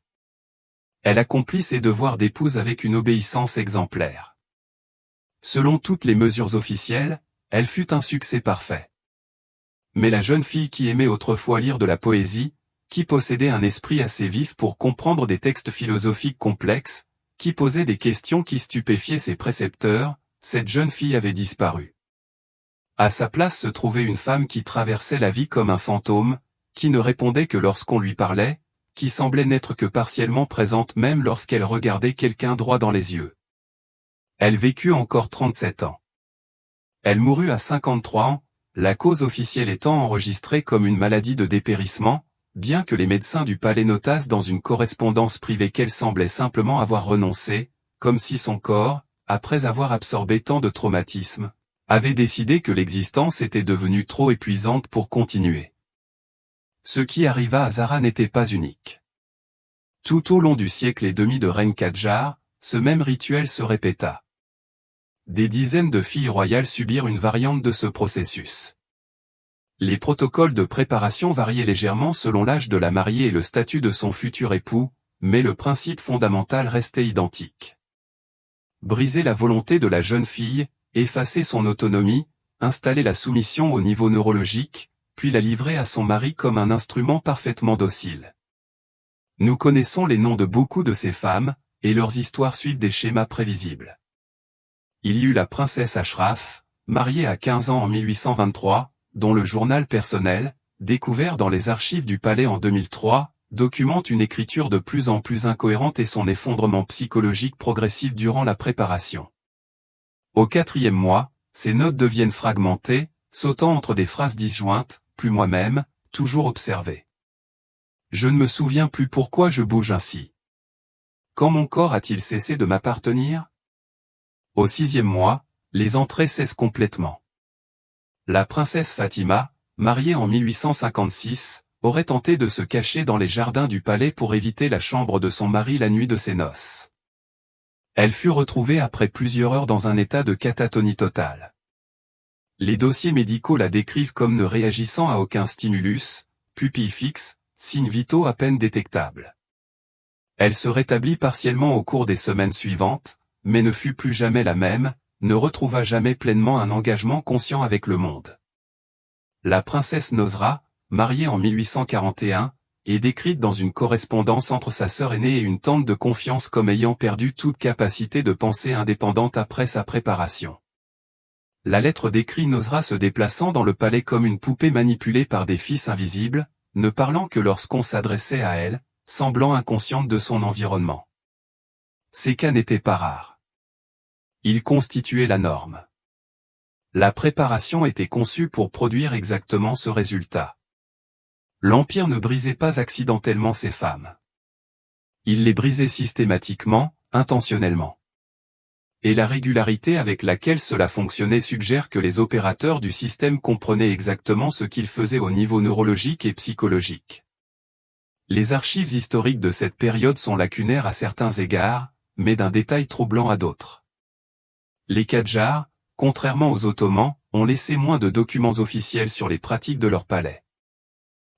Elle accomplit ses devoirs d'épouse avec une obéissance exemplaire. Selon toutes les mesures officielles, elle fut un succès parfait. Mais la jeune fille qui aimait autrefois lire de la poésie, qui possédait un esprit assez vif pour comprendre des textes philosophiques complexes, qui posait des questions qui stupéfiaient ses précepteurs, cette jeune fille avait disparu. À sa place se trouvait une femme qui traversait la vie comme un fantôme, qui ne répondait que lorsqu'on lui parlait, qui semblait n'être que partiellement présente même lorsqu'elle regardait quelqu'un droit dans les yeux. Elle vécut encore 37 ans. Elle mourut à 53 ans, la cause officielle étant enregistrée comme une maladie de dépérissement, bien que les médecins du palais notassent dans une correspondance privée qu'elle semblait simplement avoir renoncé, comme si son corps, après avoir absorbé tant de traumatismes, avait décidé que l'existence était devenue trop épuisante pour continuer. Ce qui arriva à Zara n'était pas unique. Tout au long du siècle et demi de règne Kadjar, ce même rituel se répéta. Des dizaines de filles royales subirent une variante de ce processus. Les protocoles de préparation variaient légèrement selon l'âge de la mariée et le statut de son futur époux, mais le principe fondamental restait identique. Briser la volonté de la jeune fille, effacer son autonomie, installer la soumission au niveau neurologique, puis la livrer à son mari comme un instrument parfaitement docile. Nous connaissons les noms de beaucoup de ces femmes, et leurs histoires suivent des schémas prévisibles. Il y eut la princesse Ashraf, mariée à 15 ans en 1823, dont le journal personnel, découvert dans les archives du palais en 2003, documente une écriture de plus en plus incohérente et son effondrement psychologique progressif durant la préparation. Au 4e mois, ses notes deviennent fragmentées, sautant entre des phrases disjointes, plus moi-même, toujours observé. Je ne me souviens plus pourquoi je bouge ainsi. Quand mon corps a-t-il cessé de m'appartenir? Au 6e mois, les entrées cessent complètement. La princesse Fatima, mariée en 1856, aurait tenté de se cacher dans les jardins du palais pour éviter la chambre de son mari la nuit de ses noces. Elle fut retrouvée après plusieurs heures dans un état de catatonie totale. Les dossiers médicaux la décrivent comme ne réagissant à aucun stimulus, pupille fixe, signes vitaux à peine détectables. Elle se rétablit partiellement au cours des semaines suivantes, mais ne fut plus jamais la même, ne retrouva jamais pleinement un engagement conscient avec le monde. La princesse Nosra, mariée en 1841, est décrite dans une correspondance entre sa sœur aînée et une tante de confiance comme ayant perdu toute capacité de pensée indépendante après sa préparation. La lettre décrit Nosra se déplaçant dans le palais comme une poupée manipulée par des fils invisibles, ne parlant que lorsqu'on s'adressait à elle, semblant inconsciente de son environnement. Ces cas n'étaient pas rares. Ils constituaient la norme. La préparation était conçue pour produire exactement ce résultat. L'Empire ne brisait pas accidentellement ces femmes. Il les brisait systématiquement, intentionnellement. Et la régularité avec laquelle cela fonctionnait suggère que les opérateurs du système comprenaient exactement ce qu'ils faisaient au niveau neurologique et psychologique. Les archives historiques de cette période sont lacunaires à certains égards, mais d'un détail troublant à d'autres. Les Qadjars, contrairement aux Ottomans, ont laissé moins de documents officiels sur les pratiques de leur palais.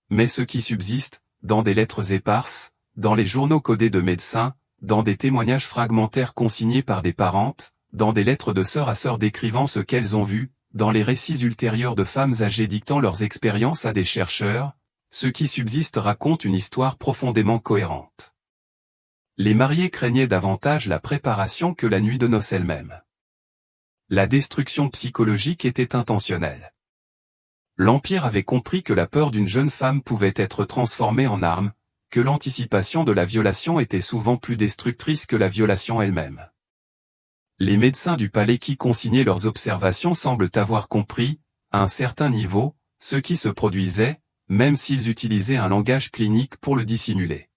Mais ce qui subsiste, dans des lettres éparses, dans les journaux codés de médecins, dans des témoignages fragmentaires consignés par des parentes, dans des lettres de sœur à sœur décrivant ce qu'elles ont vu, dans les récits ultérieurs de femmes âgées dictant leurs expériences à des chercheurs, ce qui subsiste raconte une histoire profondément cohérente. Les mariés craignaient davantage la préparation que la nuit de noces elle-même. La destruction psychologique était intentionnelle. L'Empire avait compris que la peur d'une jeune femme pouvait être transformée en arme, que l'anticipation de la violation était souvent plus destructrice que la violation elle-même. Les médecins du palais qui consignaient leurs observations semblent avoir compris, à un certain niveau, ce qui se produisait, même s'ils utilisaient un langage clinique pour le dissimuler.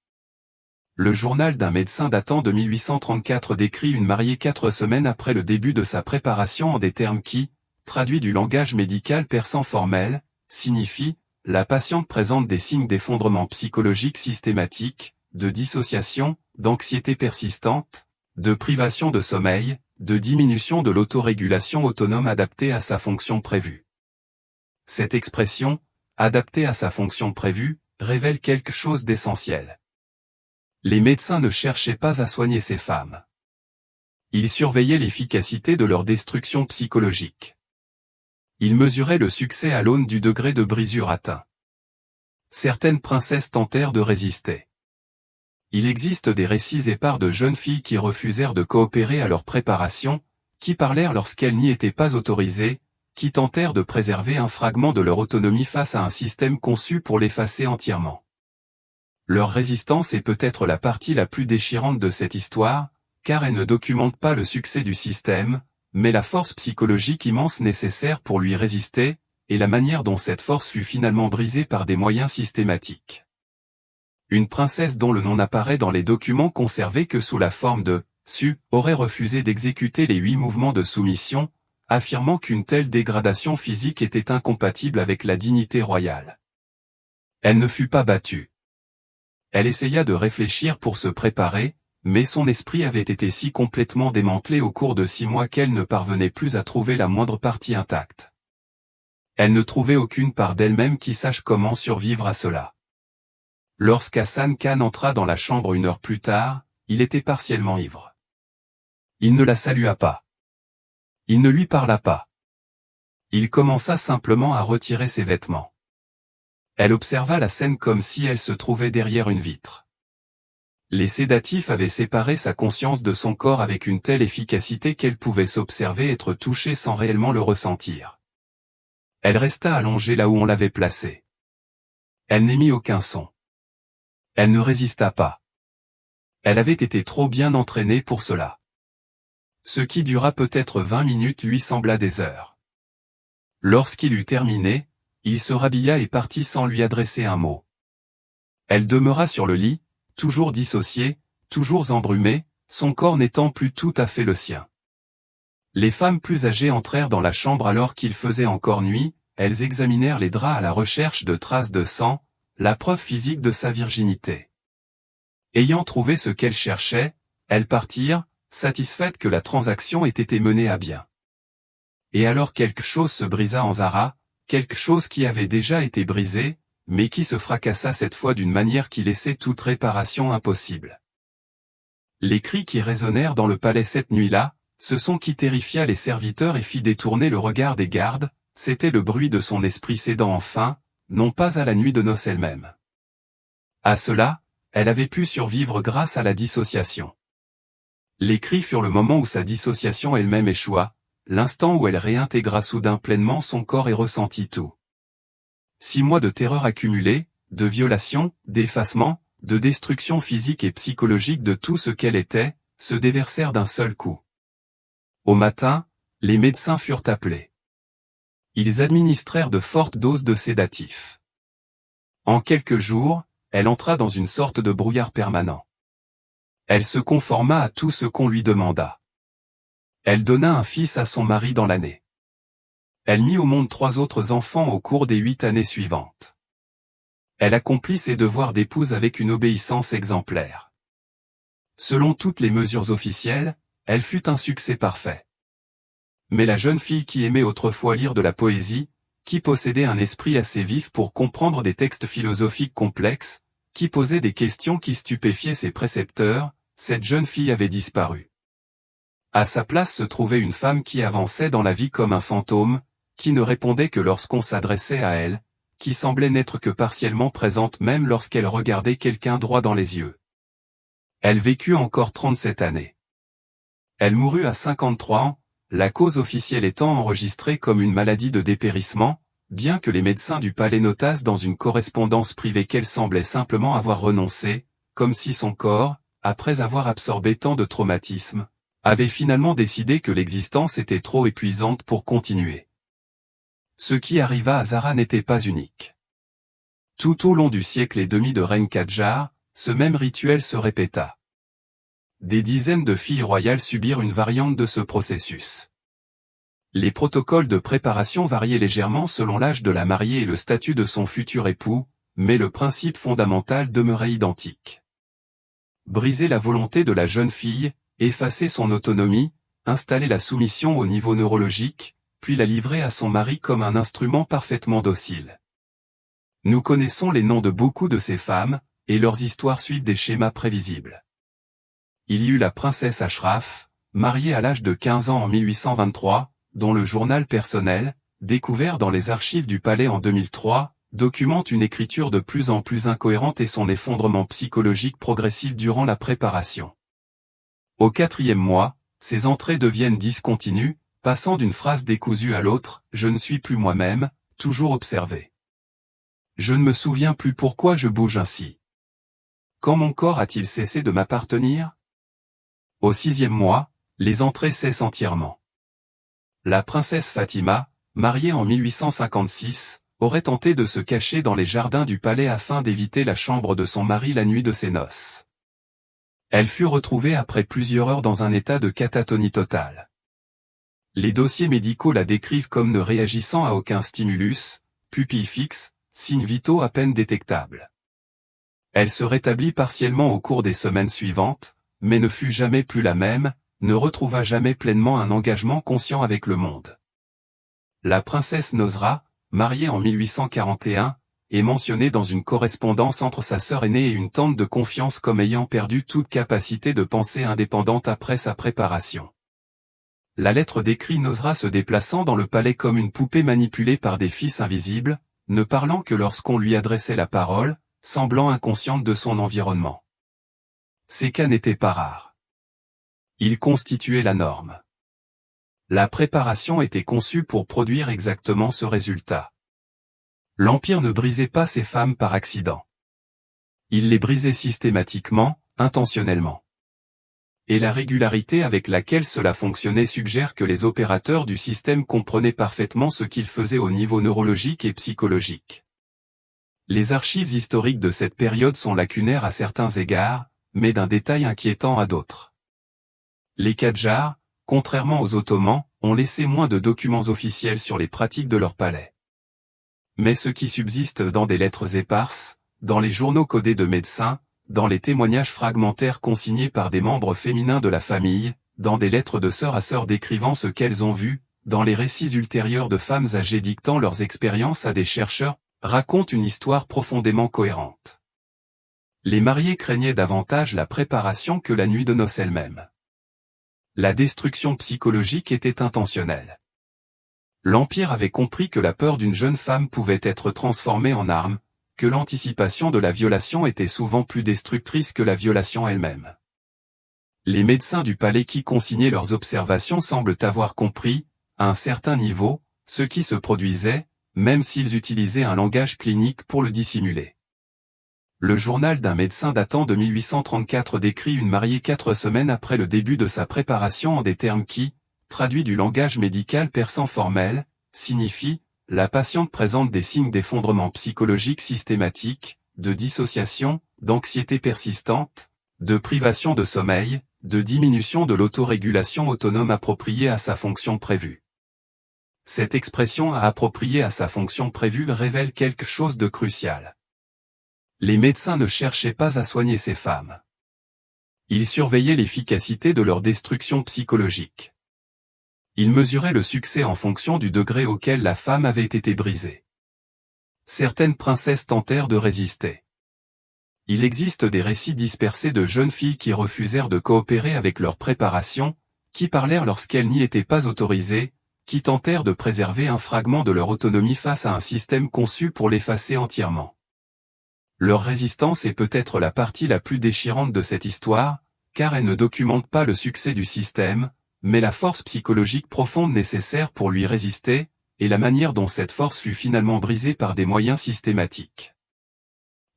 Le journal d'un médecin datant de 1834 décrit une mariée 4 semaines après le début de sa préparation en des termes qui, traduits du langage médical persan formel, signifient « la patiente présente des signes d'effondrement psychologique systématique, de dissociation, d'anxiété persistante, de privation de sommeil, de diminution de l'autorégulation autonome adaptée à sa fonction prévue ». Cette expression, adaptée à sa fonction prévue, révèle quelque chose d'essentiel. Les médecins ne cherchaient pas à soigner ces femmes. Ils surveillaient l'efficacité de leur destruction psychologique. Ils mesuraient le succès à l'aune du degré de brisure atteint. Certaines princesses tentèrent de résister. Il existe des récits épars de jeunes filles qui refusèrent de coopérer à leur préparation, qui parlèrent lorsqu'elles n'y étaient pas autorisées, qui tentèrent de préserver un fragment de leur autonomie face à un système conçu pour l'effacer entièrement. Leur résistance est peut-être la partie la plus déchirante de cette histoire, car elle ne documente pas le succès du système, mais la force psychologique immense nécessaire pour lui résister, et la manière dont cette force fut finalement brisée par des moyens systématiques. Une princesse dont le nom n'apparaît dans les documents conservés que sous la forme de « Su » aurait refusé d'exécuter les 8 mouvements de soumission, affirmant qu'une telle dégradation physique était incompatible avec la dignité royale. Elle ne fut pas battue. Elle essaya de réfléchir pour se préparer, mais son esprit avait été si complètement démantelé au cours de 6 mois qu'elle ne parvenait plus à trouver la moindre partie intacte. Elle ne trouvait aucune part d'elle-même qui sache comment survivre à cela. Lorsqu'Hassan Khan entra dans la chambre 1 heure plus tard, il était partiellement ivre. Il ne la salua pas. Il ne lui parla pas. Il commença simplement à retirer ses vêtements. Elle observa la scène comme si elle se trouvait derrière une vitre. Les sédatifs avaient séparé sa conscience de son corps avec une telle efficacité qu'elle pouvait s'observer être touchée sans réellement le ressentir. Elle resta allongée là où on l'avait placée. Elle n'émit aucun son. Elle ne résista pas. Elle avait été trop bien entraînée pour cela. Ce qui dura peut-être 20 minutes lui sembla des heures. Lorsqu'il eut terminé, il se rhabilla et partit sans lui adresser un mot. Elle demeura sur le lit, toujours dissociée, toujours embrumée, son corps n'étant plus tout à fait le sien. Les femmes plus âgées entrèrent dans la chambre alors qu'il faisait encore nuit, elles examinèrent les draps à la recherche de traces de sang, la preuve physique de sa virginité. Ayant trouvé ce qu'elles cherchaient, elles partirent, satisfaites que la transaction ait été menée à bien. Et alors quelque chose se brisa en Zara, quelque chose qui avait déjà été brisé, mais qui se fracassa cette fois d'une manière qui laissait toute réparation impossible. Les cris qui résonnèrent dans le palais cette nuit-là, ce son qui terrifia les serviteurs et fit détourner le regard des gardes, c'était le bruit de son esprit cédant enfin, non pas à la nuit de noces elle-même. À cela, elle avait pu survivre grâce à la dissociation. Les cris furent le moment où sa dissociation elle-même échoua, l'instant où elle réintégra soudain pleinement son corps et ressentit tout. 6 mois de terreur accumulée, de violation, d'effacement, de destruction physique et psychologique de tout ce qu'elle était, se déversèrent d'un seul coup. Au matin, les médecins furent appelés. Ils administrèrent de fortes doses de sédatifs. En quelques jours, elle entra dans une sorte de brouillard permanent. Elle se conforma à tout ce qu'on lui demanda. Elle donna un fils à son mari dans l'année. Elle mit au monde 3 autres enfants au cours des 8 années suivantes. Elle accomplit ses devoirs d'épouse avec une obéissance exemplaire. Selon toutes les mesures officielles, elle fut un succès parfait. Mais la jeune fille qui aimait autrefois lire de la poésie, qui possédait un esprit assez vif pour comprendre des textes philosophiques complexes, qui posait des questions qui stupéfiaient ses précepteurs, cette jeune fille avait disparu. À sa place se trouvait une femme qui avançait dans la vie comme un fantôme, qui ne répondait que lorsqu'on s'adressait à elle, qui semblait n'être que partiellement présente même lorsqu'elle regardait quelqu'un droit dans les yeux. Elle vécut encore 37 années. Elle mourut à 53 ans, la cause officielle étant enregistrée comme une maladie de dépérissement, bien que les médecins du palais notassent dans une correspondance privée qu'elle semblait simplement avoir renoncé, comme si son corps, après avoir absorbé tant de traumatismes, avait finalement décidé que l'existence était trop épuisante pour continuer. Ce qui arriva à Zara n'était pas unique. Tout au long du siècle et demi de règne Kadjar, ce même rituel se répéta. Des dizaines de filles royales subirent une variante de ce processus. Les protocoles de préparation variaient légèrement selon l'âge de la mariée et le statut de son futur époux, mais le principe fondamental demeurait identique. Briser la volonté de la jeune fille, effacer son autonomie, installer la soumission au niveau neurologique, puis la livrer à son mari comme un instrument parfaitement docile. Nous connaissons les noms de beaucoup de ces femmes, et leurs histoires suivent des schémas prévisibles. Il y eut la princesse Ashraf, mariée à l'âge de 15 ans en 1823, dont le journal personnel, découvert dans les archives du palais en 2003, documente une écriture de plus en plus incohérente et son effondrement psychologique progressif durant la préparation. Au 4e mois, ses entrées deviennent discontinues, passant d'une phrase décousue à l'autre, « Je ne suis plus moi-même », toujours observé. Je ne me souviens plus pourquoi je bouge ainsi. Quand mon corps a-t-il cessé de m'appartenir? Au 6e mois, les entrées cessent entièrement. La princesse Fatima, mariée en 1856, aurait tenté de se cacher dans les jardins du palais afin d'éviter la chambre de son mari la nuit de ses noces. Elle fut retrouvée après plusieurs heures dans un état de catatonie totale. Les dossiers médicaux la décrivent comme ne réagissant à aucun stimulus, pupille fixe, signes vitaux à peine détectables. Elle se rétablit partiellement au cours des semaines suivantes, mais ne fut jamais plus la même, ne retrouva jamais pleinement un engagement conscient avec le monde. La princesse Nosra, mariée en 1841, est mentionnée dans une correspondance entre sa sœur aînée et une tante de confiance comme ayant perdu toute capacité de pensée indépendante après sa préparation. La lettre décrit Nosra se déplaçant dans le palais comme une poupée manipulée par des fils invisibles, ne parlant que lorsqu'on lui adressait la parole, semblant inconsciente de son environnement. Ces cas n'étaient pas rares. Ils constituaient la norme. La préparation était conçue pour produire exactement ce résultat. L'Empire ne brisait pas ces femmes par accident. Il les brisait systématiquement, intentionnellement. Et la régularité avec laquelle cela fonctionnait suggère que les opérateurs du système comprenaient parfaitement ce qu'ils faisaient au niveau neurologique et psychologique. Les archives historiques de cette période sont lacunaires à certains égards, mais d'un détail inquiétant à d'autres. Les Kadjars, contrairement aux Ottomans, ont laissé moins de documents officiels sur les pratiques de leur palais. Mais ce qui subsiste dans des lettres éparses, dans les journaux codés de médecins, dans les témoignages fragmentaires consignés par des membres féminins de la famille, dans des lettres de sœur à sœur décrivant ce qu'elles ont vu, dans les récits ultérieurs de femmes âgées dictant leurs expériences à des chercheurs, racontent une histoire profondément cohérente. Les mariés craignaient davantage la préparation que la nuit de noces elle-même. La destruction psychologique était intentionnelle. L'Empire avait compris que la peur d'une jeune femme pouvait être transformée en arme, que l'anticipation de la violation était souvent plus destructrice que la violation elle-même. Les médecins du palais qui consignaient leurs observations semblent avoir compris, à un certain niveau, ce qui se produisait, même s'ils utilisaient un langage clinique pour le dissimuler. Le journal d'un médecin datant de 1834 décrit une mariée 4 semaines après le début de sa préparation en des termes qui, traduits du langage médical persan formel, signifient « la patiente présente des signes d'effondrement psychologique systématique, de dissociation, d'anxiété persistante, de privation de sommeil, de diminution de l'autorégulation autonome appropriée à sa fonction prévue ». Cette expression à approprier à sa fonction prévue révèle quelque chose de crucial. Les médecins ne cherchaient pas à soigner ces femmes. Ils surveillaient l'efficacité de leur destruction psychologique. Ils mesuraient le succès en fonction du degré auquel la femme avait été brisée. Certaines princesses tentèrent de résister. Il existe des récits dispersés de jeunes filles qui refusèrent de coopérer avec leur préparation, qui parlèrent lorsqu'elles n'y étaient pas autorisées, qui tentèrent de préserver un fragment de leur autonomie face à un système conçu pour l'effacer entièrement. Leur résistance est peut-être la partie la plus déchirante de cette histoire, car elle ne documente pas le succès du système, mais la force psychologique profonde nécessaire pour lui résister, et la manière dont cette force fut finalement brisée par des moyens systématiques.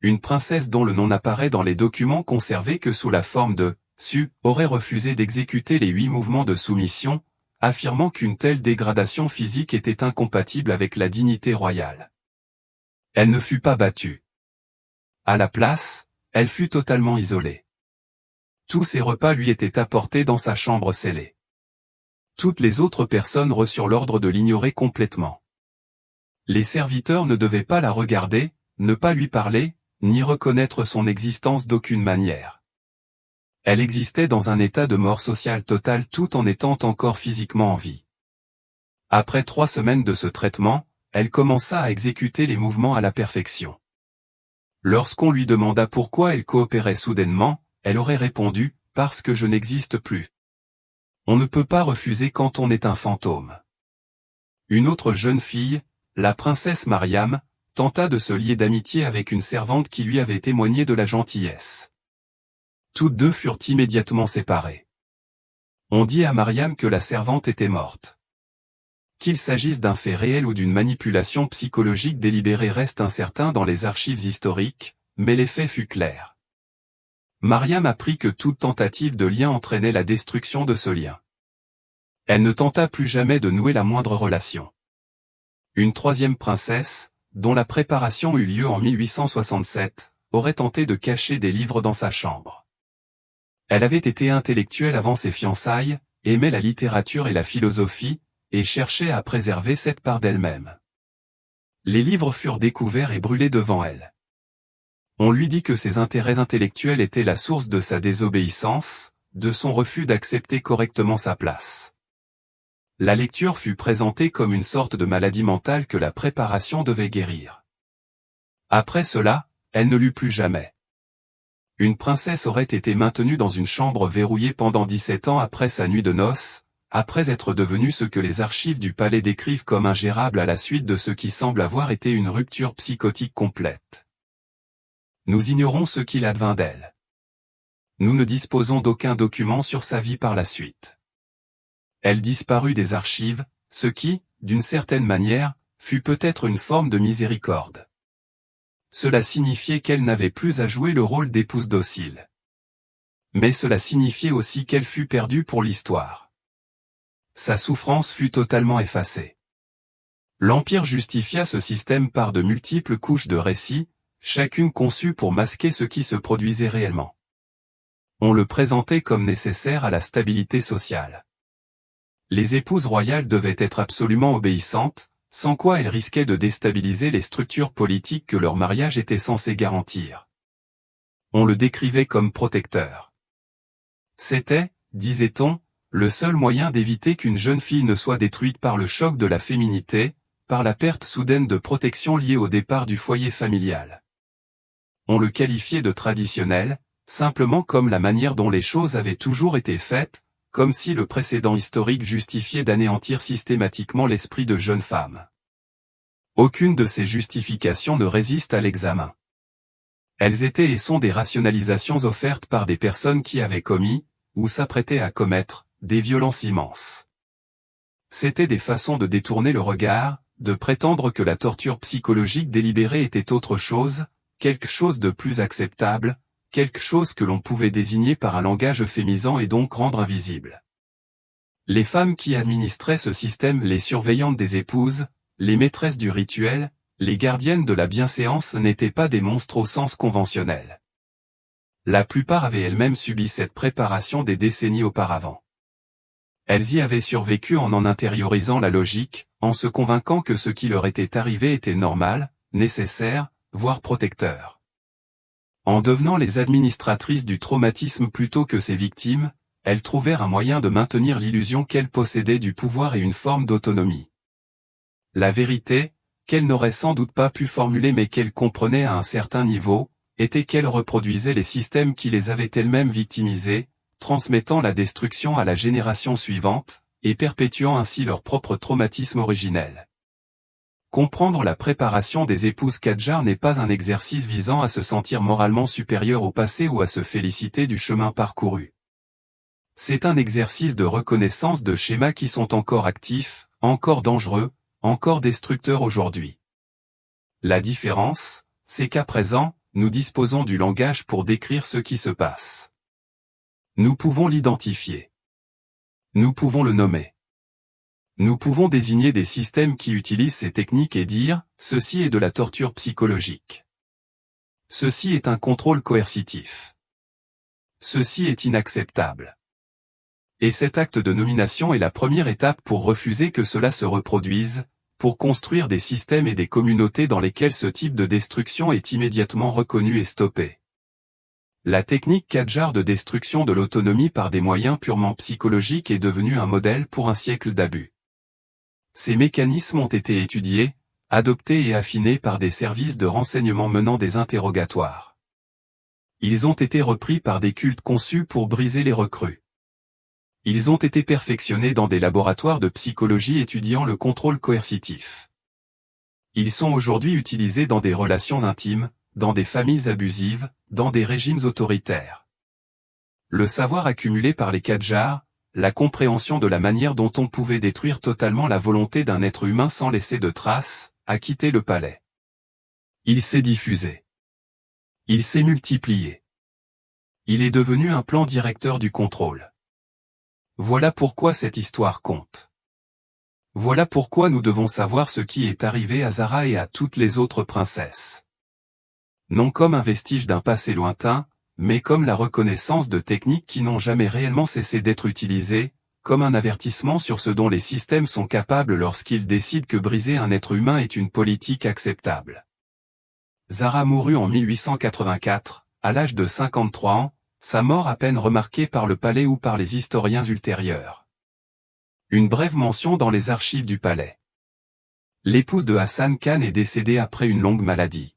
Une princesse dont le nom n'apparaît dans les documents conservés que sous la forme de « Su » aurait refusé d'exécuter les 8 mouvements de soumission, affirmant qu'une telle dégradation physique était incompatible avec la dignité royale. Elle ne fut pas battue. À la place, elle fut totalement isolée. Tous ses repas lui étaient apportés dans sa chambre scellée. Toutes les autres personnes reçurent l'ordre de l'ignorer complètement. Les serviteurs ne devaient pas la regarder, ne pas lui parler, ni reconnaître son existence d'aucune manière. Elle existait dans un état de mort sociale totale tout en étant encore physiquement en vie. Après 3 semaines de ce traitement, elle commença à exécuter les mouvements à la perfection. Lorsqu'on lui demanda pourquoi elle coopérait soudainement, elle aurait répondu « parce que je n'existe plus ». On ne peut pas refuser quand on est un fantôme. Une autre jeune fille, la princesse Mariam, tenta de se lier d'amitié avec une servante qui lui avait témoigné de la gentillesse. Toutes deux furent immédiatement séparées. On dit à Mariam que la servante était morte. Qu'il s'agisse d'un fait réel ou d'une manipulation psychologique délibérée reste incertain dans les archives historiques, mais l'effet fut clair. Mariam apprit que toute tentative de lien entraînait la destruction de ce lien. Elle ne tenta plus jamais de nouer la moindre relation. Une troisième princesse, dont la préparation eut lieu en 1867, aurait tenté de cacher des livres dans sa chambre. Elle avait été intellectuelle avant ses fiançailles, aimait la littérature et la philosophie, et cherchait à préserver cette part d'elle-même. Les livres furent découverts et brûlés devant elle. On lui dit que ses intérêts intellectuels étaient la source de sa désobéissance, de son refus d'accepter correctement sa place. La lecture fut présentée comme une sorte de maladie mentale que la préparation devait guérir. Après cela, elle ne lut plus jamais. Une princesse aurait été maintenue dans une chambre verrouillée pendant 17 ans après sa nuit de noces, après être devenue ce que les archives du palais décrivent comme ingérable à la suite de ce qui semble avoir été une rupture psychotique complète. Nous ignorons ce qu'il advint d'elle. nous ne disposons d'aucun document sur sa vie par la suite. Elle disparut des archives, ce qui, d'une certaine manière, fut peut-être une forme de miséricorde. Cela signifiait qu'elle n'avait plus à jouer le rôle d'épouse docile. Mais cela signifiait aussi qu'elle fut perdue pour l'histoire. Sa souffrance fut totalement effacée. L'Empire justifia ce système par de multiples couches de récits, chacune conçue pour masquer ce qui se produisait réellement. On le présentait comme nécessaire à la stabilité sociale. Les épouses royales devaient être absolument obéissantes, sans quoi elles risquaient de déstabiliser les structures politiques que leur mariage était censé garantir. On le décrivait comme protecteur. C'était, disait-on, le seul moyen d'éviter qu'une jeune fille ne soit détruite par le choc de la féminité, par la perte soudaine de protection liée au départ du foyer familial. On le qualifiait de traditionnel, simplement comme la manière dont les choses avaient toujours été faites, comme si le précédent historique justifiait d'anéantir systématiquement l'esprit de jeune femme. Aucune de ces justifications ne résiste à l'examen. Elles étaient et sont des rationalisations offertes par des personnes qui avaient commis, ou s'apprêtaient à commettre, des violences immenses. C'étaient des façons de détourner le regard, de prétendre que la torture psychologique délibérée était autre chose, quelque chose de plus acceptable, quelque chose que l'on pouvait désigner par un langage euphémisant et donc rendre invisible. Les femmes qui administraient ce système, les surveillantes des épouses, les maîtresses du rituel, les gardiennes de la bienséance n'étaient pas des monstres au sens conventionnel. La plupart avaient elles-mêmes subi cette préparation des décennies auparavant. Elles y avaient survécu en intériorisant la logique, en se convainquant que ce qui leur était arrivé était normal, nécessaire, voire protecteur. En devenant les administratrices du traumatisme plutôt que ses victimes, elles trouvèrent un moyen de maintenir l'illusion qu'elles possédaient du pouvoir et une forme d'autonomie. La vérité, qu'elles n'auraient sans doute pas pu formuler mais qu'elles comprenaient à un certain niveau, était qu'elles reproduisaient les systèmes qui les avaient elles-mêmes victimisées, transmettant la destruction à la génération suivante, et perpétuant ainsi leur propre traumatisme originel. Comprendre la préparation des épouses Kadjar n'est pas un exercice visant à se sentir moralement supérieur au passé ou à se féliciter du chemin parcouru. C'est un exercice de reconnaissance de schémas qui sont encore actifs, encore dangereux, encore destructeurs aujourd'hui. La différence, c'est qu'à présent, nous disposons du langage pour décrire ce qui se passe. Nous pouvons l'identifier. Nous pouvons le nommer. Nous pouvons désigner des systèmes qui utilisent ces techniques et dire, ceci est de la torture psychologique. Ceci est un contrôle coercitif. Ceci est inacceptable. Et cet acte de nomination est la première étape pour refuser que cela se reproduise, pour construire des systèmes et des communautés dans lesquelles ce type de destruction est immédiatement reconnu et stoppé. La technique Kadjar de destruction de l'autonomie par des moyens purement psychologiques est devenue un modèle pour un siècle d'abus. Ces mécanismes ont été étudiés, adoptés et affinés par des services de renseignement menant des interrogatoires. Ils ont été repris par des cultes conçus pour briser les recrues. Ils ont été perfectionnés dans des laboratoires de psychologie étudiant le contrôle coercitif. Ils sont aujourd'hui utilisés dans des relations intimes, dans des familles abusives, dans des régimes autoritaires. Le savoir accumulé par les Kadjar, la compréhension de la manière dont on pouvait détruire totalement la volonté d'un être humain sans laisser de traces, a quitté le palais. Il s'est diffusé. Il s'est multiplié. Il est devenu un plan directeur du contrôle. Voilà pourquoi cette histoire compte. Voilà pourquoi nous devons savoir ce qui est arrivé à Zara et à toutes les autres princesses. Non comme un vestige d'un passé lointain, mais comme la reconnaissance de techniques qui n'ont jamais réellement cessé d'être utilisées, comme un avertissement sur ce dont les systèmes sont capables lorsqu'ils décident que briser un être humain est une politique acceptable. Zara mourut en 1884, à l'âge de 53 ans, sa mort à peine remarquée par le palais ou par les historiens ultérieurs. Une brève mention dans les archives du palais. L'épouse de Hassan Khan est décédée après une longue maladie.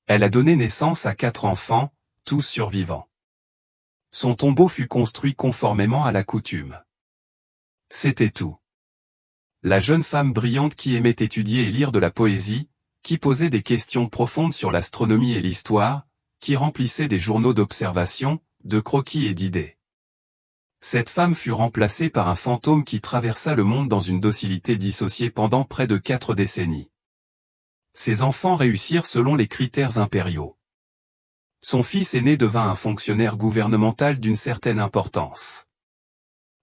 Elle a donné naissance à 4 enfants, tous survivants. Son tombeau fut construit conformément à la coutume. C'était tout. La jeune femme brillante qui aimait étudier et lire de la poésie, qui posait des questions profondes sur l'astronomie et l'histoire, qui remplissait des journaux d'observation, de croquis et d'idées. Cette femme fut remplacée par un fantôme qui traversa le monde dans une docilité dissociée pendant près de 4 décennies. Ses enfants réussirent selon les critères impériaux. Son fils aîné devint un fonctionnaire gouvernemental d'une certaine importance.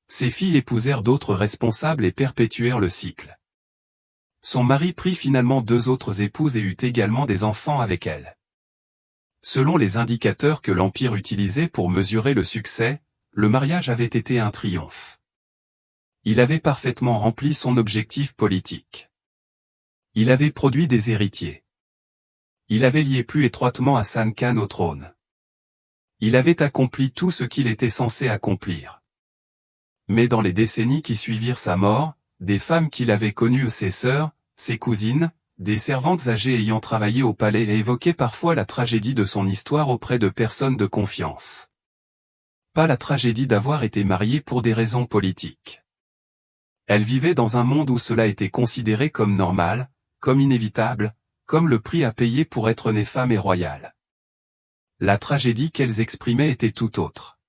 Ses filles épousèrent d'autres responsables et perpétuèrent le cycle. Son mari prit finalement 2 autres épouses et eut également des enfants avec elles. Selon les indicateurs que l'Empire utilisait pour mesurer le succès, le mariage avait été un triomphe. Il avait parfaitement rempli son objectif politique. Il avait produit des héritiers. Il avait lié plus étroitement Hassan Khan au trône. Il avait accompli tout ce qu'il était censé accomplir. Mais dans les décennies qui suivirent sa mort, des femmes qu'il avait connues, ses sœurs, ses cousines, des servantes âgées ayant travaillé au palais et évoquaient parfois la tragédie de son histoire auprès de personnes de confiance. Pas la tragédie d'avoir été mariée pour des raisons politiques. Elle vivait dans un monde où cela était considéré comme normal, comme inévitable, comme le prix à payer pour être née femme et royale. La tragédie qu'elles exprimaient était tout autre.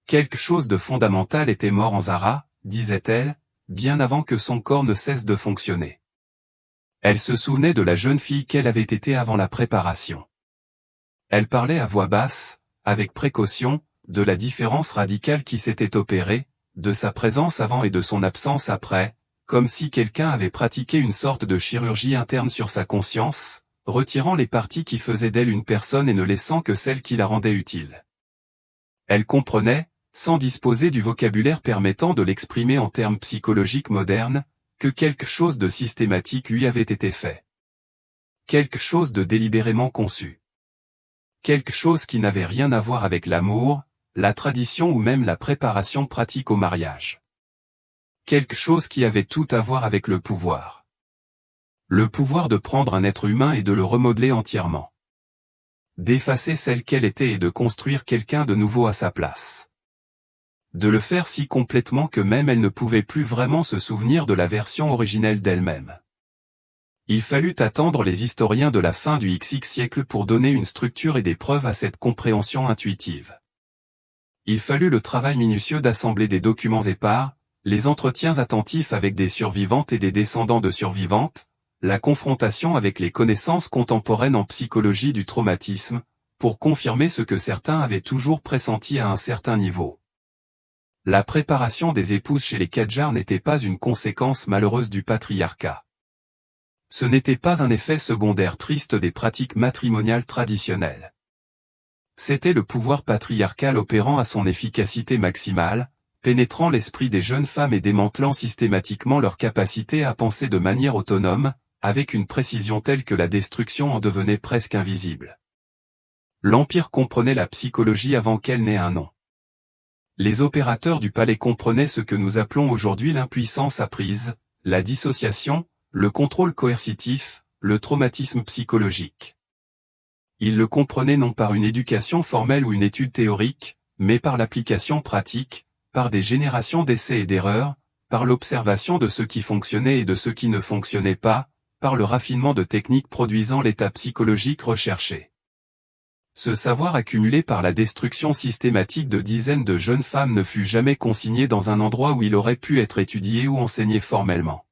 Quelque chose de fondamental était mort en Zara, disait-elle, bien avant que son corps ne cesse de fonctionner. Elle se souvenait de la jeune fille qu'elle avait été avant la préparation. Elle parlait à voix basse, avec précaution, de la différence radicale qui s'était opérée, de sa présence avant et de son absence après, comme si quelqu'un avait pratiqué une sorte de chirurgie interne sur sa conscience, retirant les parties qui faisaient d'elle une personne et ne laissant que celles qui la rendaient utile. Elle comprenait, sans disposer du vocabulaire permettant de l'exprimer en termes psychologiques modernes, que quelque chose de systématique lui avait été fait. Quelque chose de délibérément conçu. Quelque chose qui n'avait rien à voir avec l'amour, la tradition ou même la préparation pratique au mariage. Quelque chose qui avait tout à voir avec le pouvoir. Le pouvoir de prendre un être humain et de le remodeler entièrement. D'effacer celle qu'elle était et de construire quelqu'un de nouveau à sa place. De le faire si complètement que même elle ne pouvait plus vraiment se souvenir de la version originelle d'elle-même. Il fallut attendre les historiens de la fin du XX siècle pour donner une structure et des preuves à cette compréhension intuitive. Il fallut le travail minutieux d'assembler des documents épars, les entretiens attentifs avec des survivantes et des descendants de survivantes, la confrontation avec les connaissances contemporaines en psychologie du traumatisme, pour confirmer ce que certains avaient toujours pressenti à un certain niveau. La préparation des épouses chez les Qadjars n'était pas une conséquence malheureuse du patriarcat. Ce n'était pas un effet secondaire triste des pratiques matrimoniales traditionnelles. C'était le pouvoir patriarcal opérant à son efficacité maximale, pénétrant l'esprit des jeunes femmes et démantelant systématiquement leur capacité à penser de manière autonome, avec une précision telle que la destruction en devenait presque invisible. L'Empire comprenait la psychologie avant qu'elle n'ait un nom. Les opérateurs du palais comprenaient ce que nous appelons aujourd'hui l'impuissance apprise, la dissociation, le contrôle coercitif, le traumatisme psychologique. Ils le comprenaient non par une éducation formelle ou une étude théorique, mais par l'application pratique, par des générations d'essais et d'erreurs, par l'observation de ce qui fonctionnait et de ce qui ne fonctionnait pas, par le raffinement de techniques produisant l'état psychologique recherché. Ce savoir accumulé par la destruction systématique de dizaines de jeunes femmes ne fut jamais consigné dans un endroit où il aurait pu être étudié ou enseigné formellement.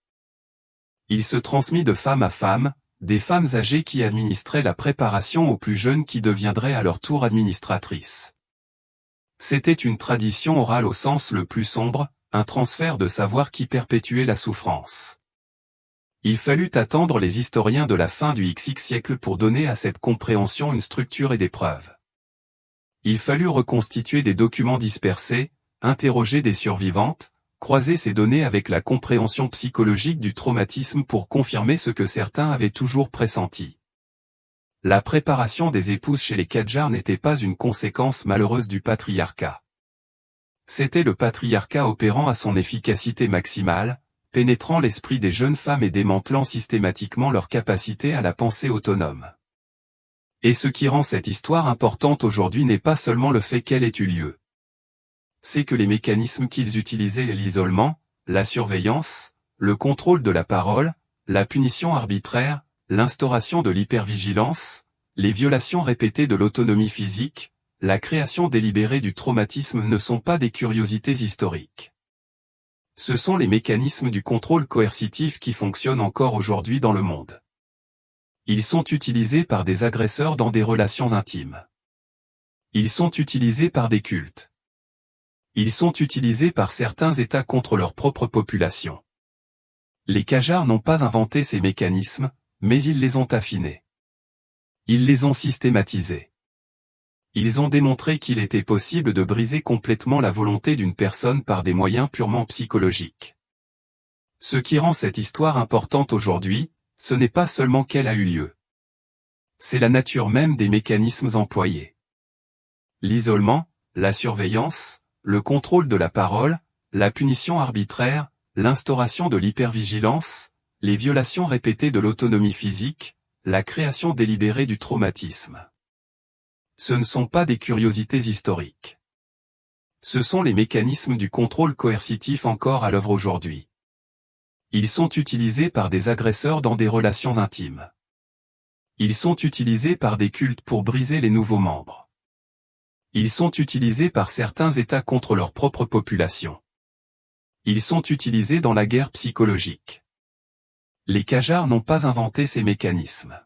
Il se transmit de femme à femme, des femmes âgées qui administraient la préparation aux plus jeunes qui deviendraient à leur tour administratrices. C'était une tradition orale au sens le plus sombre, un transfert de savoir qui perpétuait la souffrance. Il fallut attendre les historiens de la fin du XX siècle pour donner à cette compréhension une structure et des preuves. Il fallut reconstituer des documents dispersés, interroger des survivantes, croiser ces données avec la compréhension psychologique du traumatisme pour confirmer ce que certains avaient toujours pressenti. La préparation des épouses chez les Qadjars n'était pas une conséquence malheureuse du patriarcat. C'était le patriarcat opérant à son efficacité maximale, pénétrant l'esprit des jeunes femmes et démantelant systématiquement leur capacité à la pensée autonome. Et ce qui rend cette histoire importante aujourd'hui n'est pas seulement le fait qu'elle ait eu lieu. C'est que les mécanismes qu'ils utilisaient, l'isolement, la surveillance, le contrôle de la parole, la punition arbitraire, l'instauration de l'hypervigilance, les violations répétées de l'autonomie physique, la création délibérée du traumatisme ne sont pas des curiosités historiques. Ce sont les mécanismes du contrôle coercitif qui fonctionnent encore aujourd'hui dans le monde. Ils sont utilisés par des agresseurs dans des relations intimes. Ils sont utilisés par des cultes. Ils sont utilisés par certains États contre leur propre population. Les Qajars n'ont pas inventé ces mécanismes, mais ils les ont affinés. Ils les ont systématisés. Ils ont démontré qu'il était possible de briser complètement la volonté d'une personne par des moyens purement psychologiques. Ce qui rend cette histoire importante aujourd'hui, ce n'est pas seulement qu'elle a eu lieu. C'est la nature même des mécanismes employés. L'isolement, la surveillance, le contrôle de la parole, la punition arbitraire, l'instauration de l'hypervigilance, les violations répétées de l'autonomie physique, la création délibérée du traumatisme. Ce ne sont pas des curiosités historiques. Ce sont les mécanismes du contrôle coercitif encore à l'œuvre aujourd'hui. Ils sont utilisés par des agresseurs dans des relations intimes. Ils sont utilisés par des cultes pour briser les nouveaux membres. Ils sont utilisés par certains États contre leur propre population. Ils sont utilisés dans la guerre psychologique. Les Qajars n'ont pas inventé ces mécanismes.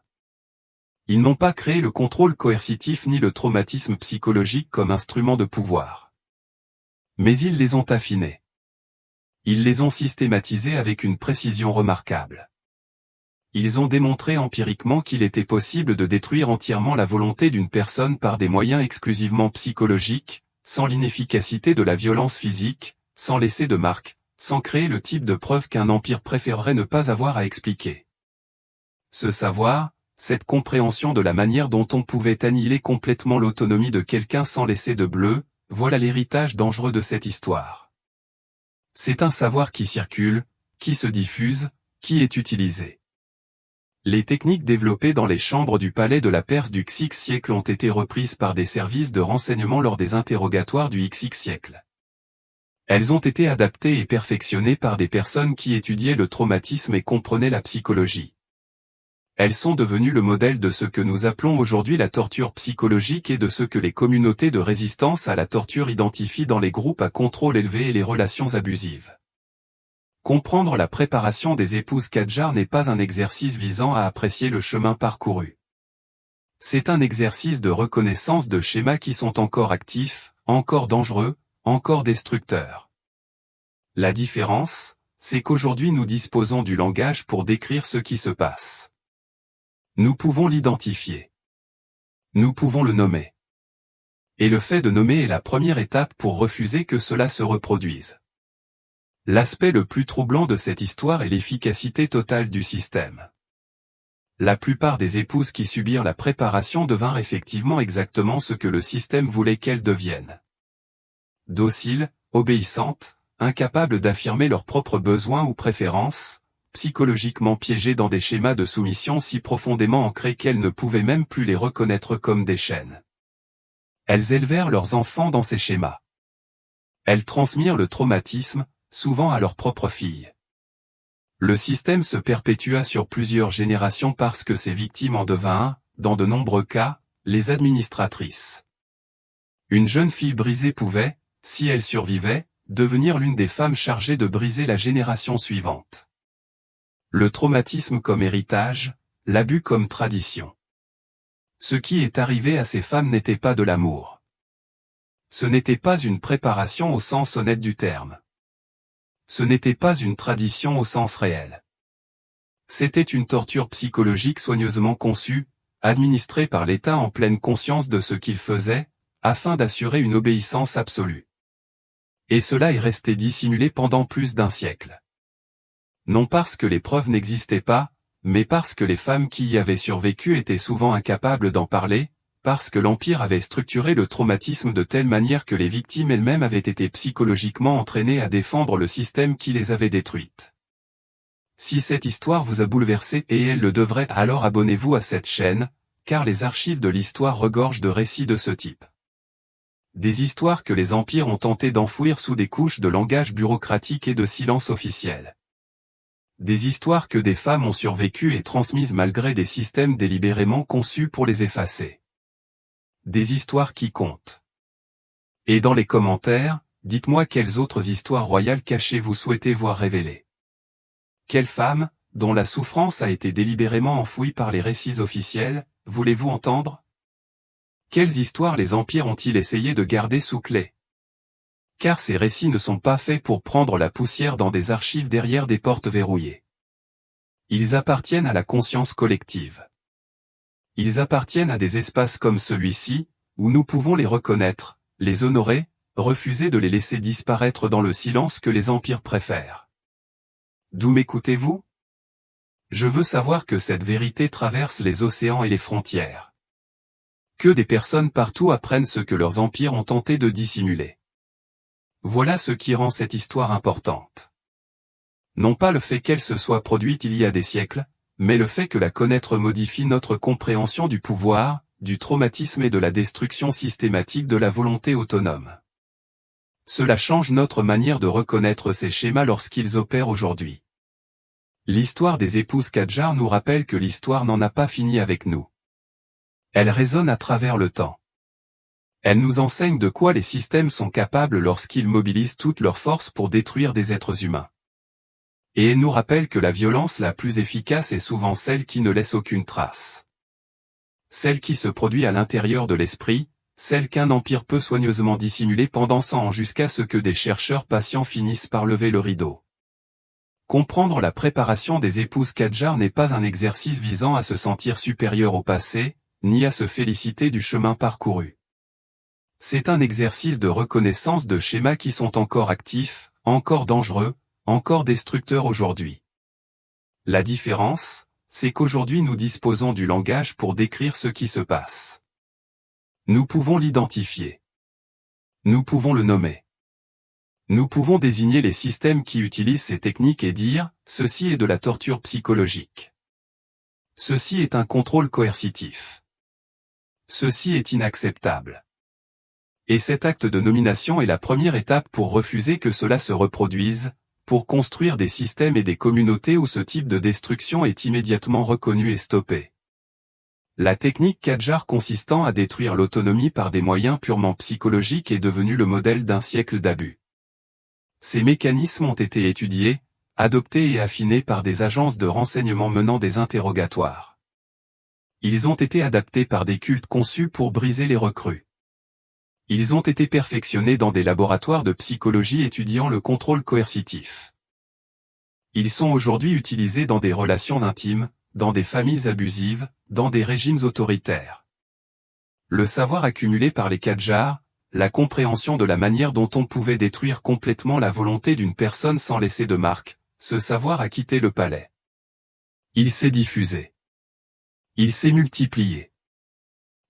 Ils n'ont pas créé le contrôle coercitif ni le traumatisme psychologique comme instrument de pouvoir. Mais ils les ont affinés. Ils les ont systématisés avec une précision remarquable. Ils ont démontré empiriquement qu'il était possible de détruire entièrement la volonté d'une personne par des moyens exclusivement psychologiques, sans l'inefficacité de la violence physique, sans laisser de marque, sans créer le type de preuve qu'un empire préférerait ne pas avoir à expliquer. Ce savoir, cette compréhension de la manière dont on pouvait annihiler complètement l'autonomie de quelqu'un sans laisser de bleu, voilà l'héritage dangereux de cette histoire. C'est un savoir qui circule, qui se diffuse, qui est utilisé. Les techniques développées dans les chambres du palais de la Perse du XIe siècle ont été reprises par des services de renseignement lors des interrogatoires du XIe siècle. Elles ont été adaptées et perfectionnées par des personnes qui étudiaient le traumatisme et comprenaient la psychologie. Elles sont devenues le modèle de ce que nous appelons aujourd'hui la torture psychologique et de ce que les communautés de résistance à la torture identifient dans les groupes à contrôle élevé et les relations abusives. Comprendre la préparation des épouses Qajars n'est pas un exercice visant à apprécier le chemin parcouru. C'est un exercice de reconnaissance de schémas qui sont encore actifs, encore dangereux, encore destructeurs. La différence, c'est qu'aujourd'hui nous disposons du langage pour décrire ce qui se passe. Nous pouvons l'identifier. Nous pouvons le nommer. Et le fait de nommer est la première étape pour refuser que cela se reproduise. L'aspect le plus troublant de cette histoire est l'efficacité totale du système. La plupart des épouses qui subirent la préparation devinrent effectivement exactement ce que le système voulait qu'elles deviennent. Dociles, obéissantes, incapables d'affirmer leurs propres besoins ou préférences, psychologiquement piégées dans des schémas de soumission si profondément ancrés qu'elles ne pouvaient même plus les reconnaître comme des chaînes. Elles élevèrent leurs enfants dans ces schémas. Elles transmirent le traumatisme, souvent à leurs propres filles. Le système se perpétua sur plusieurs générations parce que ses victimes en devinrent, dans de nombreux cas, les administratrices. Une jeune fille brisée pouvait, si elle survivait, devenir l'une des femmes chargées de briser la génération suivante. Le traumatisme comme héritage, l'abus comme tradition. Ce qui est arrivé à ces femmes n'était pas de l'amour. Ce n'était pas une préparation au sens honnête du terme. Ce n'était pas une tradition au sens réel. C'était une torture psychologique soigneusement conçue, administrée par l'État en pleine conscience de ce qu'il faisait, afin d'assurer une obéissance absolue. Et cela est resté dissimulé pendant plus d'un siècle. Non parce que les preuves n'existaient pas, mais parce que les femmes qui y avaient survécu étaient souvent incapables d'en parler, parce que l'Empire avait structuré le traumatisme de telle manière que les victimes elles-mêmes avaient été psychologiquement entraînées à défendre le système qui les avait détruites. Si cette histoire vous a bouleversé et elle le devrait, alors abonnez-vous à cette chaîne, car les archives de l'histoire regorgent de récits de ce type. Des histoires que les empires ont tenté d'enfouir sous des couches de langage bureaucratique et de silence officiel. Des histoires que des femmes ont survécu et transmises malgré des systèmes délibérément conçus pour les effacer. des histoires qui comptent. Et dans les commentaires, dites-moi quelles autres histoires royales cachées vous souhaitez voir révélées. Quelle femme, dont la souffrance a été délibérément enfouie par les récits officiels, voulez-vous entendre? Quelles histoires les empires ont-ils essayé de garder sous clé? Car ces récits ne sont pas faits pour prendre la poussière dans des archives derrière des portes verrouillées. Ils appartiennent à la conscience collective. Ils appartiennent à des espaces comme celui-ci, où nous pouvons les reconnaître, les honorer, refuser de les laisser disparaître dans le silence que les empires préfèrent. D'où m'écoutez-vous? Je veux savoir que cette vérité traverse les océans et les frontières. Que des personnes partout apprennent ce que leurs empires ont tenté de dissimuler. Voilà ce qui rend cette histoire importante. Non pas le fait qu'elle se soit produite il y a des siècles, mais le fait que la connaître modifie notre compréhension du pouvoir, du traumatisme et de la destruction systématique de la volonté autonome. Cela change notre manière de reconnaître ces schémas lorsqu'ils opèrent aujourd'hui. L'histoire des épouses Kadjar nous rappelle que l'histoire n'en a pas fini avec nous. Elle résonne à travers le temps. Elle nous enseigne de quoi les systèmes sont capables lorsqu'ils mobilisent toutes leurs forces pour détruire des êtres humains. Et elle nous rappelle que la violence la plus efficace est souvent celle qui ne laisse aucune trace. Celle qui se produit à l'intérieur de l'esprit, celle qu'un empire peut soigneusement dissimuler pendant 100 ans jusqu'à ce que des chercheurs patients finissent par lever le rideau. Comprendre la préparation des épouses Kadjar n'est pas un exercice visant à se sentir supérieur au passé, ni à se féliciter du chemin parcouru. C'est un exercice de reconnaissance de schémas qui sont encore actifs, encore dangereux, encore destructeurs aujourd'hui. La différence, c'est qu'aujourd'hui nous disposons du langage pour décrire ce qui se passe. Nous pouvons l'identifier. Nous pouvons le nommer. Nous pouvons désigner les systèmes qui utilisent ces techniques et dire, ceci est de la torture psychologique. Ceci est un contrôle coercitif. Ceci est inacceptable. Et cet acte de nomination est la première étape pour refuser que cela se reproduise, pour construire des systèmes et des communautés où ce type de destruction est immédiatement reconnu et stoppé. La technique Kadjar consistant à détruire l'autonomie par des moyens purement psychologiques est devenue le modèle d'un siècle d'abus. Ces mécanismes ont été étudiés, adoptés et affinés par des agences de renseignement menant des interrogatoires. Ils ont été adaptés par des cultes conçus pour briser les recrues. Ils ont été perfectionnés dans des laboratoires de psychologie étudiant le contrôle coercitif. Ils sont aujourd'hui utilisés dans des relations intimes, dans des familles abusives, dans des régimes autoritaires. Le savoir accumulé par les Kadjar, la compréhension de la manière dont on pouvait détruire complètement la volonté d'une personne sans laisser de marque, ce savoir a quitté le palais. Il s'est diffusé. Il s'est multiplié.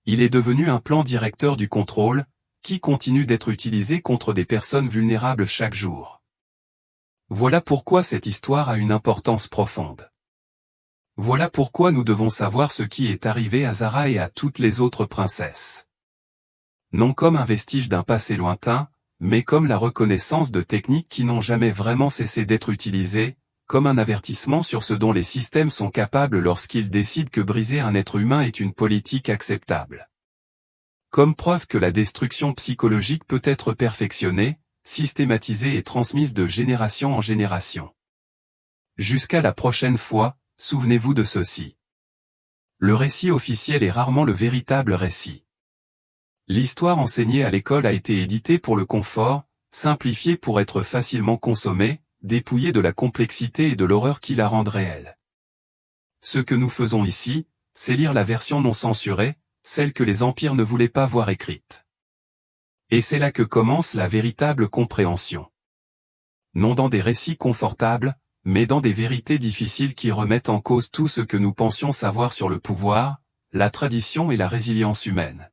Il est devenu un plan directeur du contrôle, qui continue d'être utilisé contre des personnes vulnérables chaque jour. Voilà pourquoi cette histoire a une importance profonde. Voilà pourquoi nous devons savoir ce qui est arrivé à Zara et à toutes les autres princesses. Non comme un vestige d'un passé lointain, mais comme la reconnaissance de techniques qui n'ont jamais vraiment cessé d'être utilisées, comme un avertissement sur ce dont les systèmes sont capables lorsqu'ils décident que briser un être humain est une politique acceptable. Comme preuve que la destruction psychologique peut être perfectionnée, systématisée et transmise de génération en génération. Jusqu'à la prochaine fois, souvenez-vous de ceci. Le récit officiel est rarement le véritable récit. L'histoire enseignée à l'école a été éditée pour le confort, simplifiée pour être facilement consommée, dépouillée de la complexité et de l'horreur qui la rendent réelle. Ce que nous faisons ici, c'est lire la version non censurée, celle que les empires ne voulaient pas voir écrite. Et c'est là que commence la véritable compréhension. Non dans des récits confortables, mais dans des vérités difficiles qui remettent en cause tout ce que nous pensions savoir sur le pouvoir, la tradition et la résilience humaine.